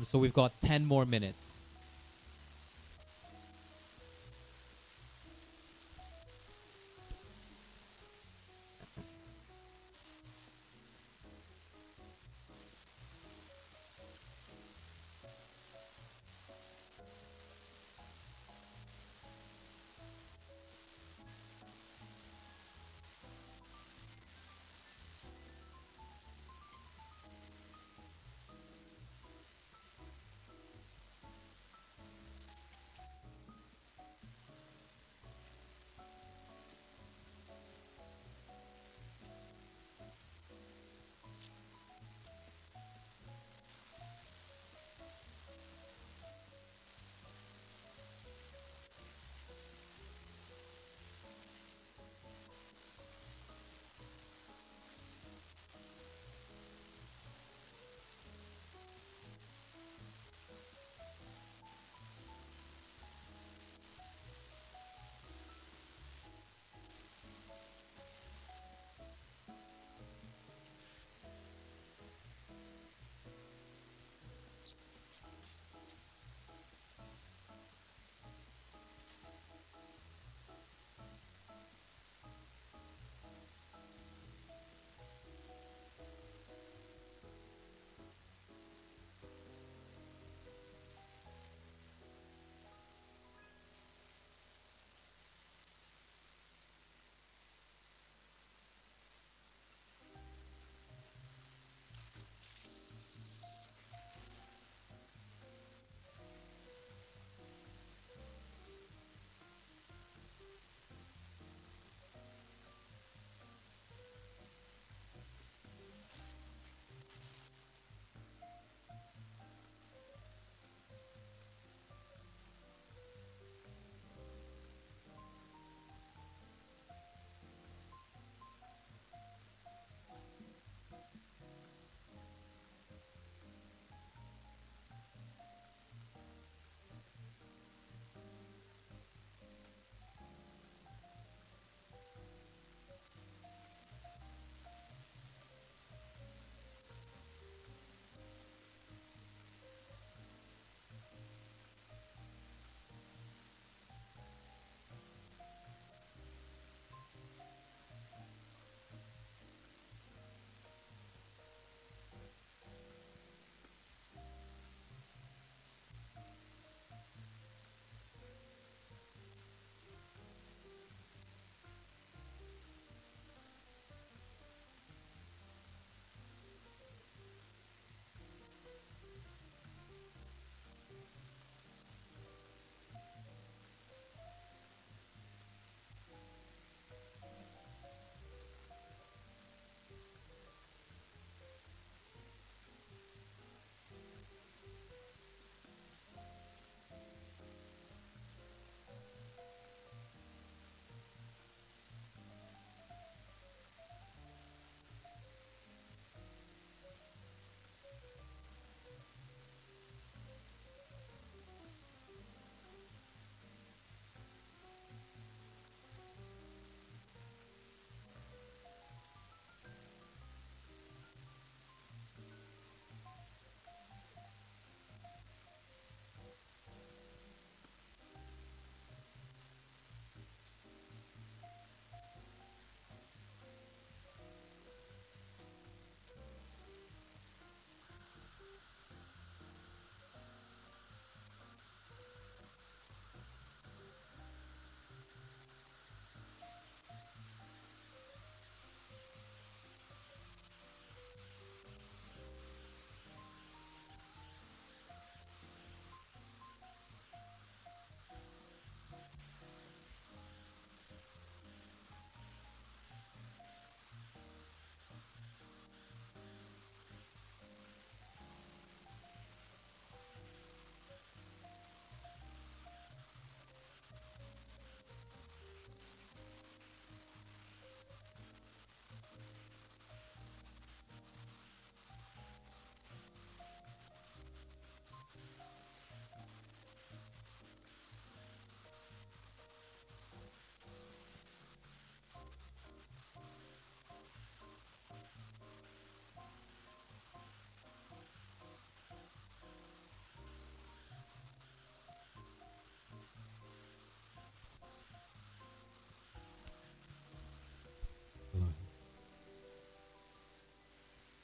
So we've got 10 more minutes.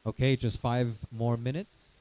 Okay, just 5 more minutes.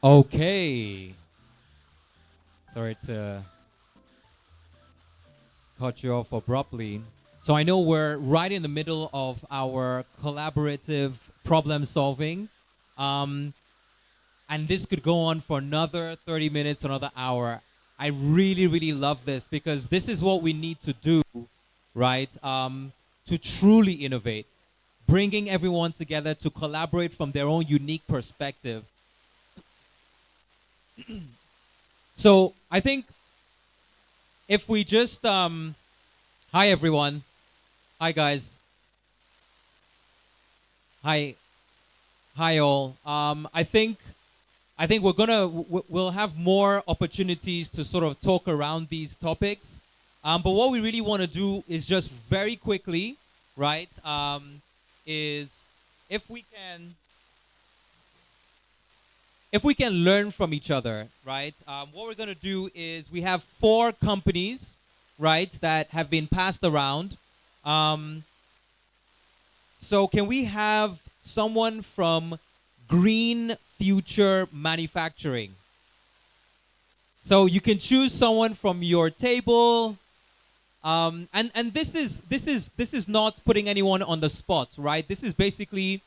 Okay. Sorry to cut you off abruptly. So I know we're right in the middle of our collaborative problem solving. Um, and this could go on for another 30 minutes, another hour. I really, really love this because this is what we need to do, right? To truly innovate, bringing everyone together to collaborate from their own unique perspective. So I think if we just hi everyone, hi guys, hi, hi all. I think we'll have more opportunities to sort of talk around these topics. But what we really want to do is just very quickly, right? Is if we can learn from each other, right? What we're going to do is we have 4 companies, right, that have been passed around. So can we have someone from Green Future Manufacturing? So you can choose someone from your table. And this is not putting anyone on the spot, right? This is basically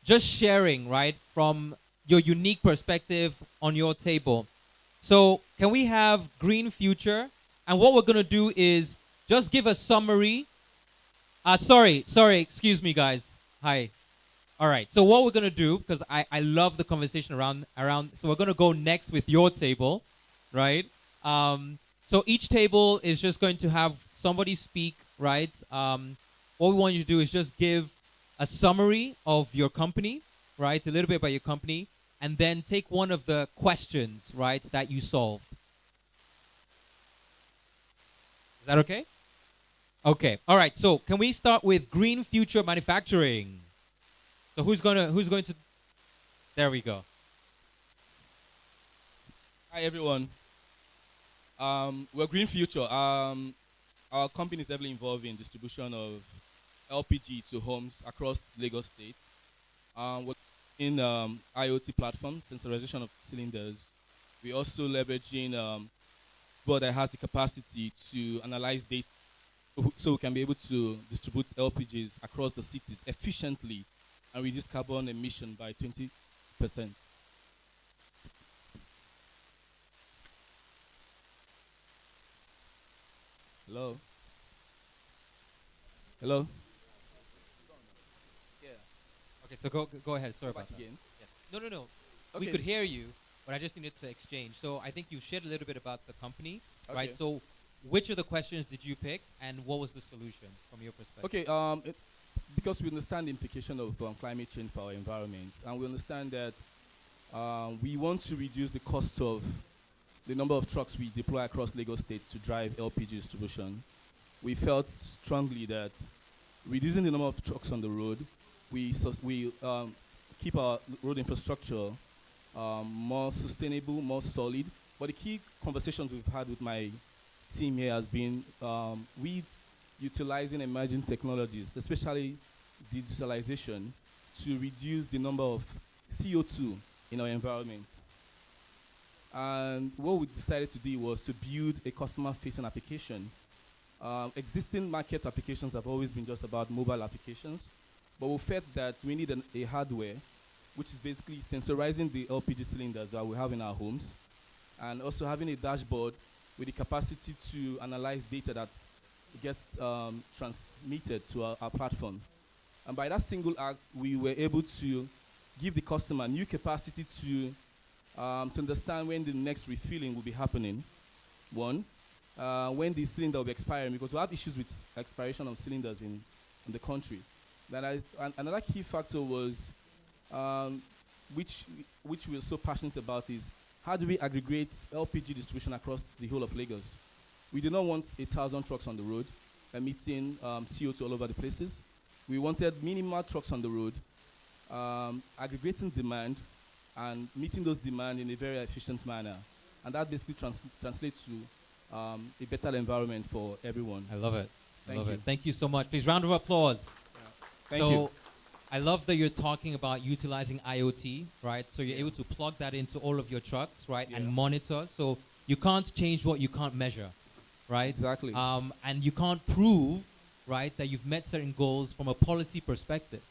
just sharing, right, from your unique perspective on your table. So can we have Green Future? And what we're going to do is just give a summary. Sorry, excuse me, guys. Hi. All right. So what we're going to do, because I love the conversation around, so we're going to go next with your table, right? So each table is just going to have somebody speak, right? What we want you to do is just give a summary of your company, right? A little bit about your company, and then take one of the questions, right, that you solved. Is that okay? Okay. All right. So can we start with Green Future Manufacturing? So who's going to? There we go. Hi everyone. We're Green Future. Our company is heavily involved in distribution of LPG to homes across Lagos State. We're in IoT platforms, sensorization of cylinders. We're also leveraging board that has the capacity to analyze data, so we can be able to distribute LPGs across the cities efficiently and reduce carbon emission by 20%. Hello? Hello? Yeah. Okay, so go ahead. Sorry about that. Again. Yeah. No. We Okay. could hear you, but I just needed to exchange. So I think you shared a little bit about the company, right? Okay. So which of the questions did you pick, and what was the solution from your perspective? Okay, because we understand the implication of climate change for our environment, and we understand that we want to reduce the cost of the number of trucks we deploy across Lagos State to drive LPG distribution. We felt strongly that reducing the number of trucks on the road, we keep our road infrastructure more sustainable, more solid. But the key conversations we've had with my team here has been we utilizing emerging technologies, especially digitalization, to reduce the number of CO2 in our environment. And what we decided to do was to build a customer-facing application. Existing market applications have always been just about mobile applications, but we felt that we need a hardware, which is basically sensorizing the LPG cylinders that we have in our homes, and also having a dashboard with the capacity to analyze data that gets transmitted to our platform. And by that single act, we were able to give the customer new capacity to understand when the next refilling will be happening. One, when the cylinder will be expiring, because we have issues with expiration of cylinders in the country. Another key factor was, which we are so passionate about, is how do we aggregate LPG distribution across the whole of Lagos? We do not want 1,000 trucks on the road emitting CO2 all over the places. We wanted minimal trucks on the road, aggregating demand and meeting those demand in a very efficient manner. And that basically translates to a better environment for everyone. I love it. Thank you. Thank you so much. Please, round of applause. Thank so you. I love that you're talking about utilizing IoT, right? So you're able to plug that into all of your trucks, right? And monitor. So you can't change what you can't measure, right? Exactly. And you can't prove, right, that you've met certain goals from a policy perspective,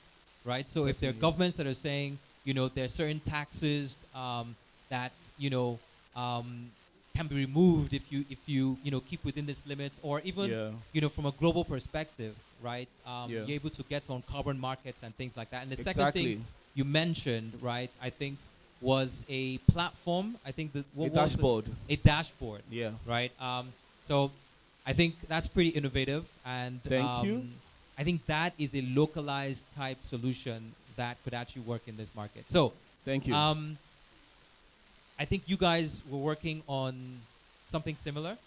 right? So if there are governments that are saying, there are certain taxes that, can be removed if you keep within this limit, or even from a global perspective, right? You're able to get on carbon markets and things like that. And the second thing you mentioned, right? I think was a platform. I think that A dashboard. A dashboard. Yeah. Right. So I think that's pretty innovative, and Thank you. I think that is a localized type solution that could actually work in this market. So thank you. I think you guys were working on something similar.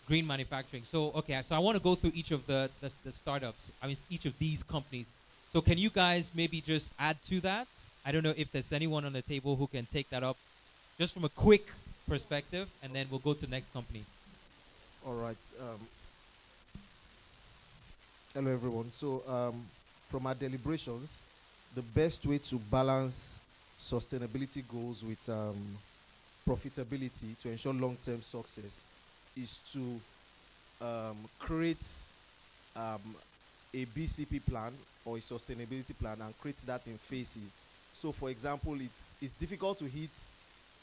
Green manufacturing. So okay, so I want to go through each of the startups. I mean, each of these companies. So can you guys maybe just add to that? I don't know if there's anyone on the table who can take that up, just from a quick perspective, and then we'll go to the next company. All right. Hello, everyone. So, from our deliberations, the best way to balance sustainability goals with profitability to ensure long-term success is to create a BCP plan or a sustainability plan and create that in phases. So, for example, it's difficult to hit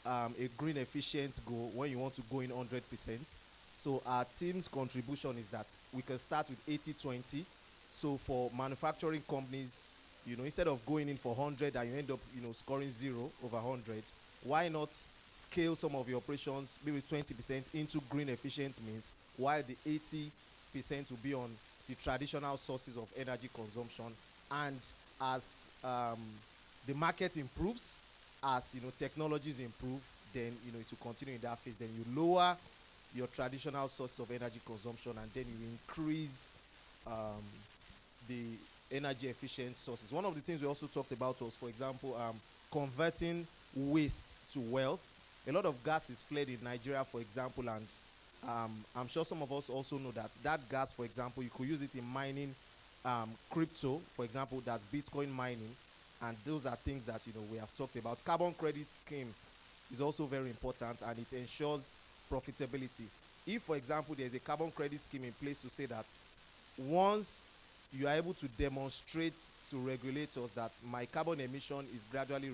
a green efficient goal when you want to go in 100%. So our team's contribution is that we can start with 80-20. So for manufacturing companies, instead of going in for 100 and you end up, scoring 0 over 100, why not scale some of your operations, maybe 20% into green efficient means, while the 80% will be on the traditional sources of energy consumption. And as the market improves, as technologies improve, then it will continue in that phase. Then you lower your traditional source of energy consumption, and then you increase the energy efficient sources. One of the things we also talked about was, for example, converting waste to wealth. A lot of gas is flared in Nigeria, for example, and I'm sure some of us also know that gas, for example, you could use it in mining crypto, for example, that's Bitcoin mining, and those are things that we have talked about. Carbon credit scheme is also very important, and it ensures profitability. If, for example, there's a carbon credit scheme in place to say that once you are able to demonstrate to regulators that my carbon emission is gradually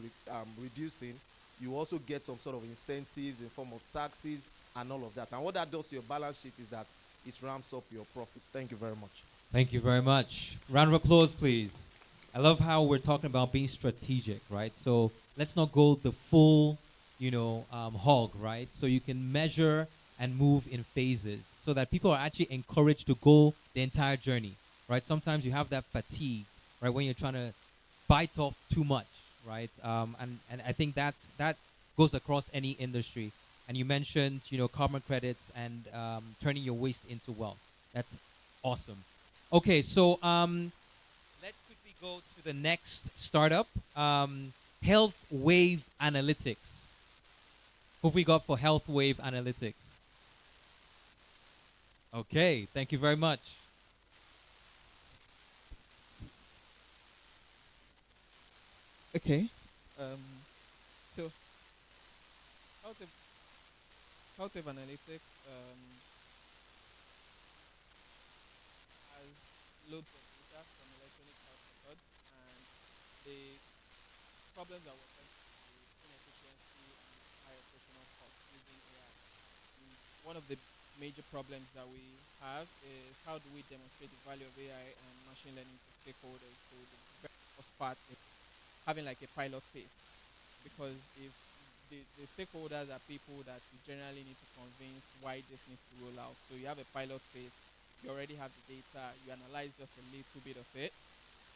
reducing, you also get some sort of incentives in form of taxes and all of that. And what that does to your balance sheet is that it ramps up your profits. Thank you very much. Thank you very much. Round of applause, please. I love how we're talking about being strategic, right? So let's not go the full, hog, right? So you can measure and move in phases so that people are actually encouraged to go the entire journey, right? Sometimes you have that fatigue, right, when you're trying to bite off too much, right? And I think that goes across any industry. And you mentioned, carbon credits and turning your waste into wealth. That's awesome. Okay, so let's quickly go to the next startup, Health Wave Analytics. Who have we got for Health Wave Analytics? Okay, thank you very much. Okay. So, Health Wave Analytics has loads of data from electronic health records, and the problems that were faced with inefficiency and high operational costs using AI. One of the major problems that we have is how do we demonstrate the value of AI and machine learning to stakeholders. So the very first part is having like a pilot phase, because if the stakeholders are people that you generally need to convince why this needs to roll out. So you have a pilot phase, you already have the data, you analyze just a little bit of it,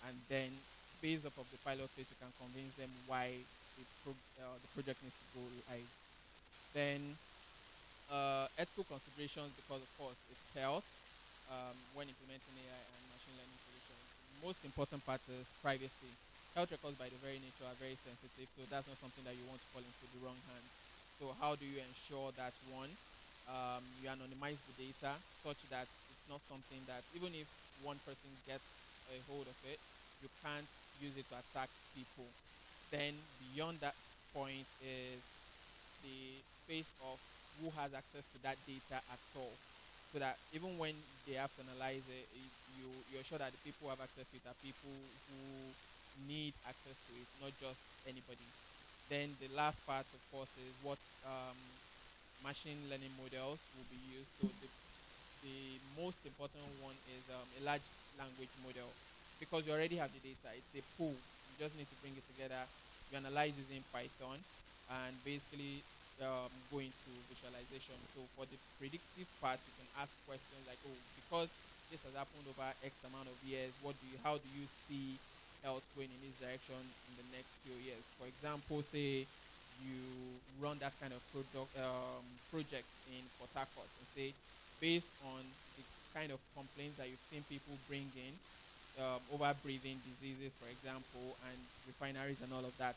and then based off of the pilot phase, you can convince them why the project needs to go live. Then ethical considerations, because of course it's health when implementing AI and machine learning solutions. The most important part is privacy. Health records by the very nature are very sensitive, so that's not something that you want to fall into the wrong hands. So how do you ensure that, one, you anonymize the data such that it's not something that, even if one person gets a hold of it, you can't use it to attack people. Then beyond that point is the phase of who has access to that data at all, so that even when they have to analyze it, you're sure that the people who have access to it are people who need access to it, not just anybody. Then the last part, of course, is what machine learning models will be used. So the most important one is a large language model, because you already have the data. It's a pool. You just need to bring it together. You you analyze using Python, and basically go into visualization. So for the predictive part, you can ask questions like, oh, because this has happened over X amount of years, how do you see health going in this direction in the next few years? For example, say you run that kind of project in Port Harcourt and say, based on the kind of complaints that you've seen people bring in, over breathing diseases, for example, and refineries and all of that,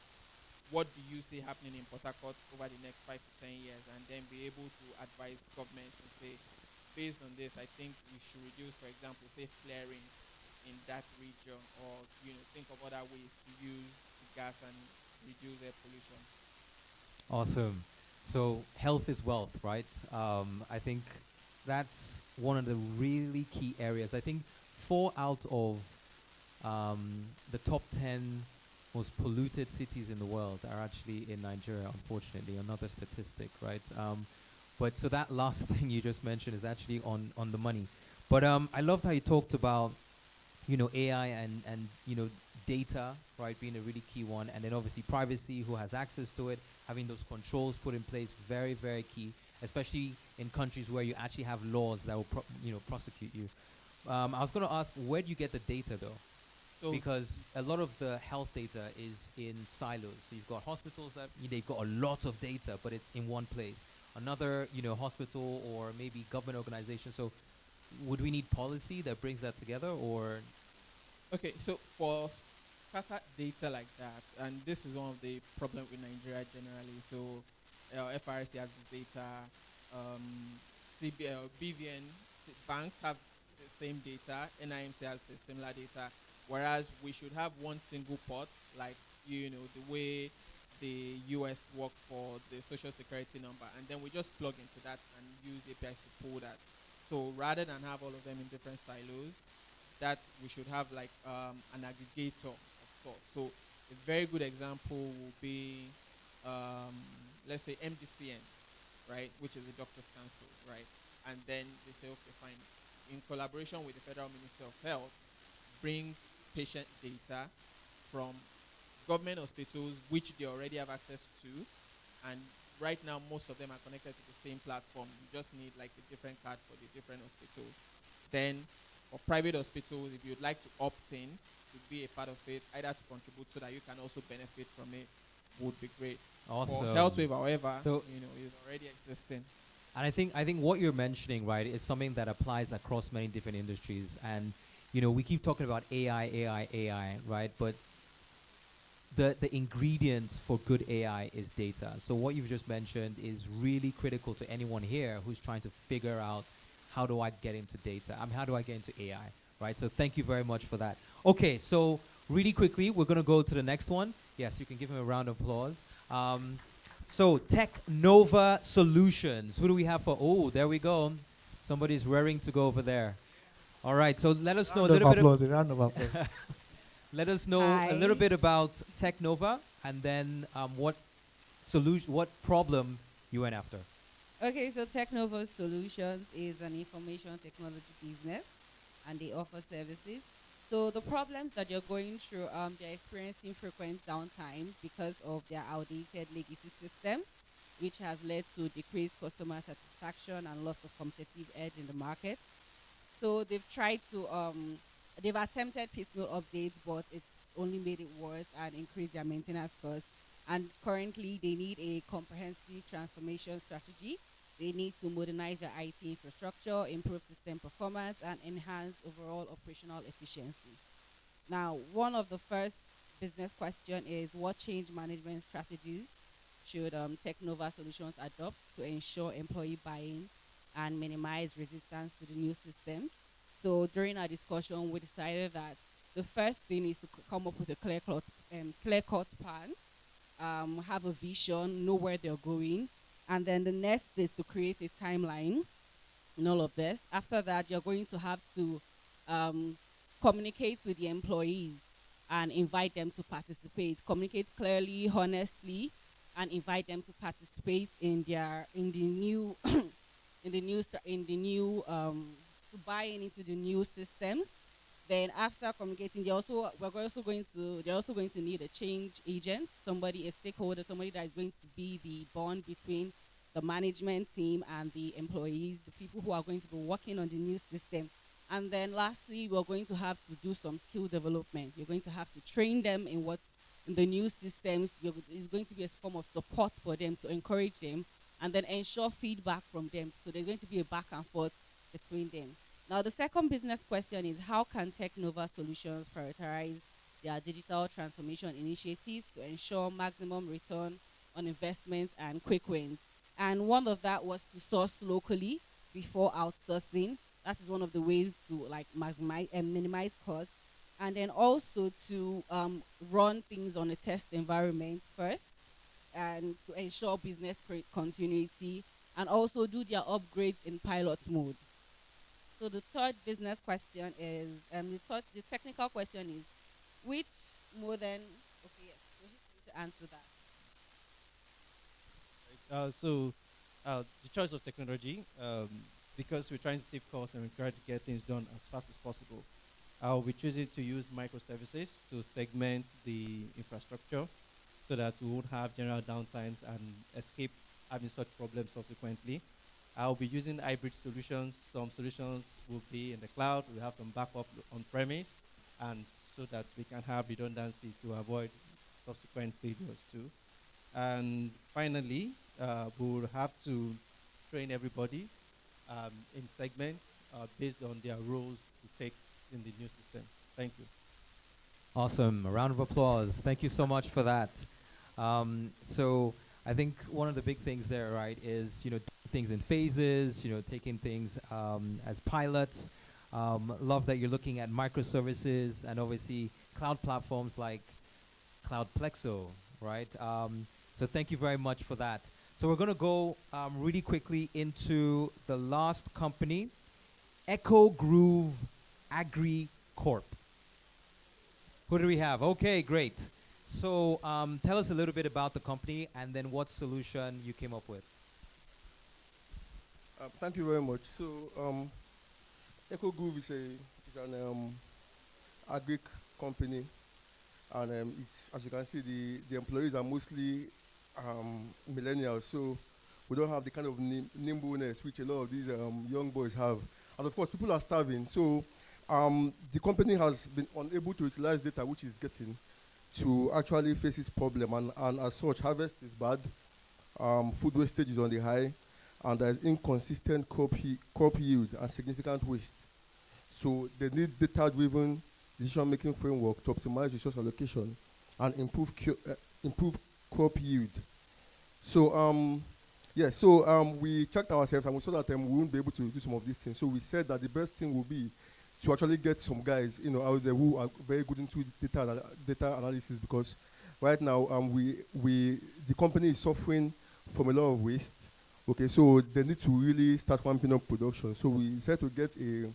what do you see happening in Port Harcourt over the next 5 to 10 years, and then be able to advise governments and say, based on this, I think we should reduce, for example, say flaring in that region, or think of other ways to use the gas and reduce air pollution. Awesome. So health is wealth, right? I think that's one of the really key areas. I think 4 out of the top 10 most polluted cities in the world are actually in Nigeria, unfortunately, another statistic, right? But so that last thing you just mentioned is actually on the money. But I loved how you talked about, AI and data, right, being a really key one, and then obviously privacy, who has access to it, having those controls put in place, very, very key, especially in countries where you actually have laws that will prosecute you. I was going to ask, where do you get the data though? So Because a lot of the health data is in silos. So you've got hospitals that they've got a lot of data, but it's in one place. Another, hospital or maybe government organization. So would we need policy that brings that together, or? Okay, so for scattered data like that, and this is one of the problems with Nigeria generally. So FRC has the data, BVN, banks have the same data, NIMC has the similar data, whereas we should have one single port, like the way the US works for the social security number, and then we just plug into that and use APIs to pull that. So rather than have all of them in different silos, that we should have like an aggregator of sorts. So a very good example will be, let's say MDCN, right, which is the Doctors Council, right, and then they say, okay, fine, in collaboration with the Federal Ministry of Health, bring patient data from government hospitals, which they already have access to, and right now most of them are connected to the same platform. You just need like a different card for the different hospitals. Then for private hospitals, if you'd like to opt in to be a part of it, either to contribute so that you can also benefit from it, would be great. Awesome. For HealthWave, however, So is already existing. And I think what you're mentioning, right, is something that applies across many different industries. And we keep talking about AI, right? But the ingredients for good AI is data. So what you've just mentioned is really critical to anyone here who's trying to figure out, how do I get into data? How do I get into AI, right? So thank you very much for that. Okay, so really quickly, we're going to go to the next one. Yes, you can give him a round of applause. So Tech Nova Solutions. Who do we have for? Oh, there we go. Somebody's raring to go over there. All right, so let us know a little bit. A round of applause. Let us know a little bit about Tech Nova, and then what problem you went after. Okay, so Technova Solutions is an information technology business, and they offer services. So the problems that you're going through, they're experiencing frequent downtime because of their outdated legacy systems, which has led to decreased customer satisfaction and loss of competitive edge in the market. So they've tried to, they've attempted piecemeal updates, but it's only made it worse and increased their maintenance costs. And currently, they need a comprehensive transformation strategy. They need to modernize their IT infrastructure, improve system performance, and enhance overall operational efficiency. Now, one of the first business question is, what change management strategies should Technova Solutions adopt to ensure employee buy-in and minimize resistance to the new system? So during our discussion, we decided that the first thing is to come up with a clear-cut plan, have a vision, know where they're going, and then the next is to create a timeline in all of this. After that, you're going to have to communicate with the employees and invite them to participate. Communicate clearly, honestly, and invite them to participate in the new to buy into the new systems. Then after communicating, they're also going to need a change agent, somebody, a stakeholder, somebody that is going to be the bond between the management team and the employees, the people who are going to be working on the new system. And then lastly, we're going to have to do some skill development. You're going to have to train them in what in the new systems. It's going to be a form of support for them to encourage them and then ensure feedback from them. So there's going to be a back and forth between them. Now, the second business question is how can Technova Solutions prioritize their digital transformation initiatives to ensure maximum return on investments and quick wins? And one of that was to source locally before outsourcing. That is one of the ways to like maximize and minimize costs. And then also to run things on a test environment first and to ensure business continuity and also do their upgrades in pilot mode. So the third business question is, the technical question is, which modern, okay, yes, so he's going to answer that. The choice of technology, because we're trying to save costs and we're trying to get things done as fast as possible, we choosing to use microservices to segment the infrastructure so that we won't have general downtimes and escape having such problems subsequently. I'll be using hybrid solutions. Some solutions will be in the cloud. We have some backup on premise, and so that we can have redundancy to avoid subsequent failures too. And finally, we will have to train everybody in segments based on their roles to take in the new system. Thank you. Awesome. A round of applause. Thank you so much for that. So I think one of the big things there, right, is, doing things in phases, taking things as pilots. Love that you're looking at microservices and obviously cloud platforms like Cloud Plexo, right? So thank you very much for that. So we're going to go really quickly into the last company, Echo Groove Agri Corp. Who do we have? Okay, great. So tell us a little bit about the company and then what solution you came up with. Thank you very much. So Echo Groove is an agri company, and it's, as you can see, the employees are mostly millennials, so we don't have the kind of nimbleness which a lot of these young boys have. And of course, people are starving, so the company has been unable to utilize data which is getting to actually face its problem, and as such, harvest is bad, food wastage is on the high, and there's inconsistent crop yield and significant waste. So they need data-driven decision-making framework to optimize resource allocation and improve crop yield. So we checked ourselves and we saw that we wouldn't be able to do some of these things. So we said that the best thing would be to actually get some guys, out there who are very good into data analysis, because right now the company is suffering from a lot of waste. Okay, so they need to really start ramping up production. So we decided to get a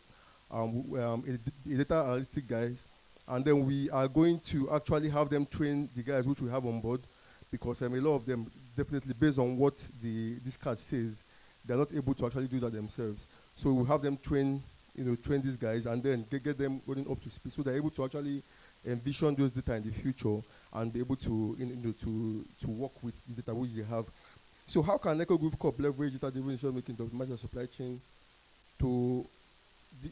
data analytic guys, and then we are going to actually have them train the guys which we have on board, because a lot of them, definitely based on what this card says, they're not able to actually do that themselves. So we'll have them train these guys and then get them going up to speed, so they're able to actually envision those data in the future and be able to to work with the data which they have. So how can Echo Groove Corp leverage data-driven decision-making to optimize their supply chain to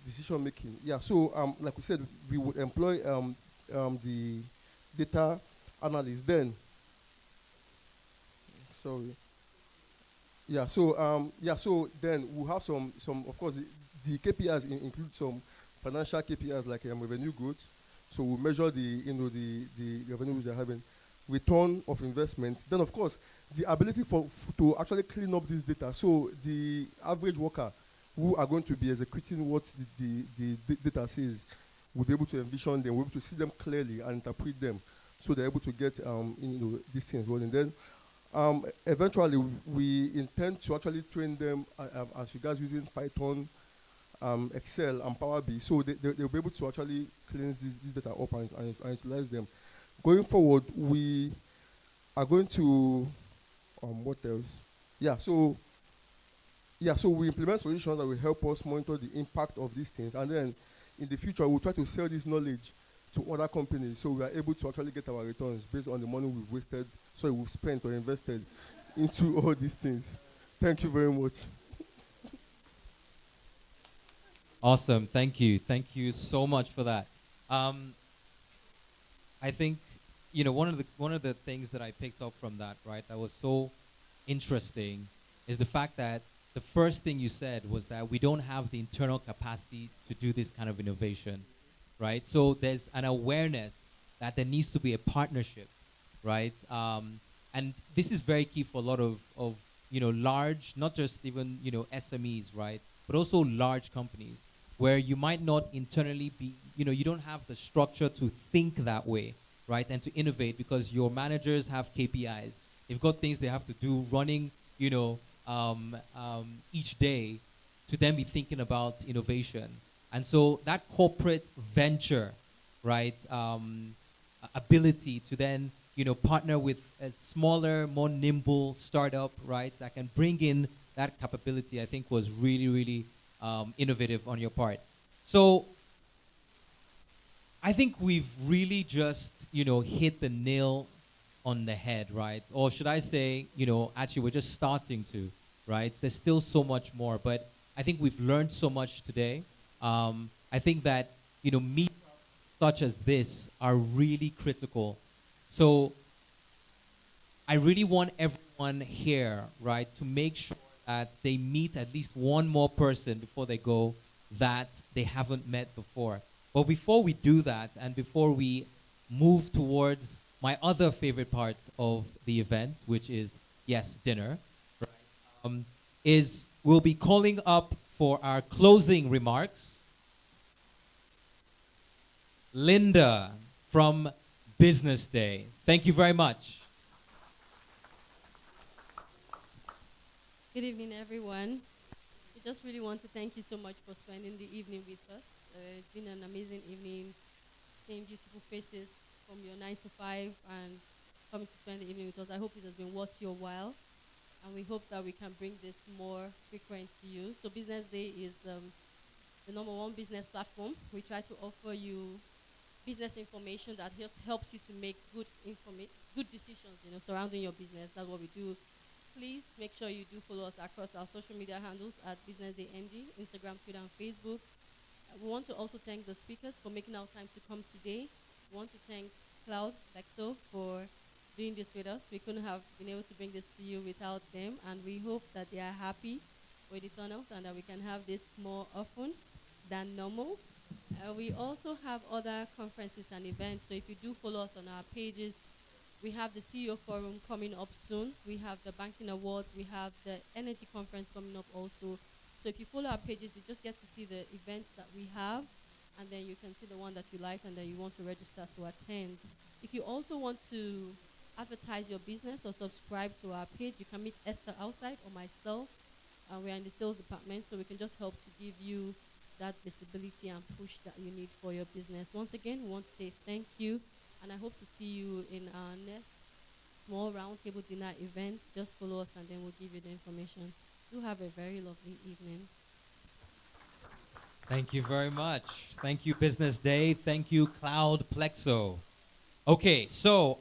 decision-making? Yeah, so like we said, we would employ the data analyst then. Sorry. So then we'll have some of course, the KPIs include some financial KPIs like revenue growth. So we'll measure the revenue which they're having, return of investment. Then of course, the ability to actually clean up this data. So the average worker who are going to be executing what the data says will be able to envision them, will be able to see them clearly and interpret them, so they're able to get these things rolling. Then eventually we intend to actually train them as regards using Python, Excel, and Power BI, so they'll be able to actually cleanse this data up and utilize them. Going forward, we are going to what else? So we implement solutions that will help us monitor the impact of these things, and then in the future we'll try to sell this knowledge to other companies so we are able to actually get our returns based on the money we've wasted, so we've spent or invested into all these things. Thank you very much. Awesome. Thank you. Thank you so much for that. I think, one of the things that I picked up from that, right, that was so interesting is the fact that the first thing you said was that we don't have the internal capacity to do this kind of innovation, right? So there's an awareness that there needs to be a partnership, right? And this is very key for a lot of large, not just even, SMEs, right? But also large companies where you might not internally be, you don't have the structure to think that way, right? And to innovate because your managers have KPIs. They've got things they have to do running, each day to then be thinking about innovation. And so that corporate venture, right, ability to then, partner with a smaller, more nimble startup, right, that can bring in that capability, I think was really, really innovative on your part. So I think we've really just, hit the nail on the head, right? Or should I say, actually we're just starting to, right? There's still so much more, but I think we've learned so much today. I think that, meetings such as this are really critical. So I really want everyone here, right, to make sure that they meet at least one more person before they go that they haven't met before. But before we do that, and before we move towards my other favorite part of the event, which is, yes, dinner, right, is we'll be calling up for our closing remarks Linda from BusinessDay. Thank you very much. Good evening, everyone. We just really want to thank you so much for spending the evening with us. It's been an amazing evening, seeing beautiful faces from your 9 to 5 and coming to spend the evening with us. I hope it has been worth your while, and we hope that we can bring this more frequent to you. So Business Day is the #1 business platform. We try to offer you business information that helps you to make good decisions, surrounding your business. That's what we do. Please make sure you do follow us across our social media handles at Business Day ND, Instagram, Twitter, and Facebook. We want to also thank the speakers for making our time to come today. We want to thank Cloud Lexo for doing this with us. We couldn't have been able to bring this to you without them, and we hope that they are happy with the turnout and that we can have this more often than normal. We also have other conferences and events, so if you do follow us on our pages, we have the CEO Forum coming up soon. We have the Banking Awards. We have the Energy Conference coming up also. So if you follow our pages, you just get to see the events that we have, and then you can see the one that you like and that you want to register to attend. If you also want to advertise your business or subscribe to our page, you can meet Esther outside or myself. We're in the sales department, so we can just help to give you that visibility and push that you need for your business. Once again, we want to say thank you, and I hope to see you in our next small roundtable dinner event. Just follow us, and then we'll give you the information. Do have a very lovely evening. Thank you very much. Thank you, Business Day. Thank you, Cloud Plexo. Okay, so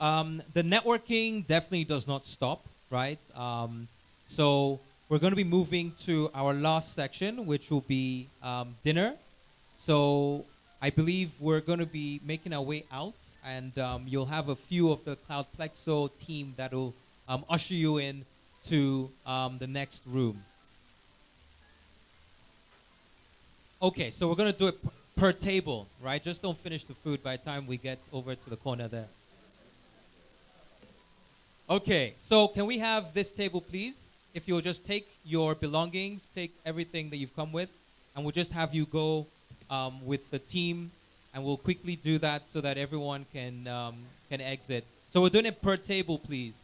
the networking definitely does not stop, right? So we're going to be moving to our last section, which will be dinner. So I believe we're going to be making our way out, and you'll have a few of the Cloud Plexo team that will usher you in to the next room. Okay, so we're going to do it per table, right? Just don't finish the food by the time we get over to the corner there. Okay, so can we have this table, please? If you'll just take your belongings, take everything that you've come with, and we'll just have you go with the team, and we'll quickly do that so that everyone can exit. So we're doing it per table, please.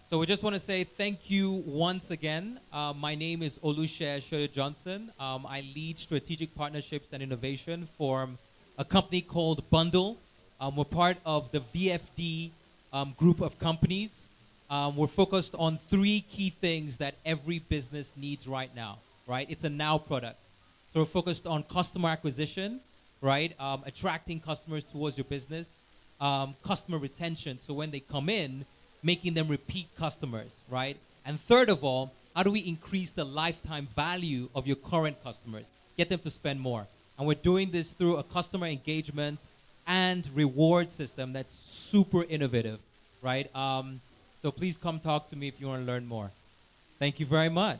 So we just want to say thank you once again. My name is Olusegun Shoyo Johnson. I lead strategic partnerships and innovation for a company called Bundle. We're part of the VFD group of companies. We're focused on 3 key things that every business needs right now, right? It's a now product. So we're focused on customer acquisition, right? Attracting customers towards your business, customer retention. So when they come in, making them repeat customers, right? And third of all, how do we increase the lifetime value of your current customers? Get them to spend more. And we're doing this through a customer engagement and reward system that's super innovative, right? So please come talk to me if you want to learn more. Thank you very much.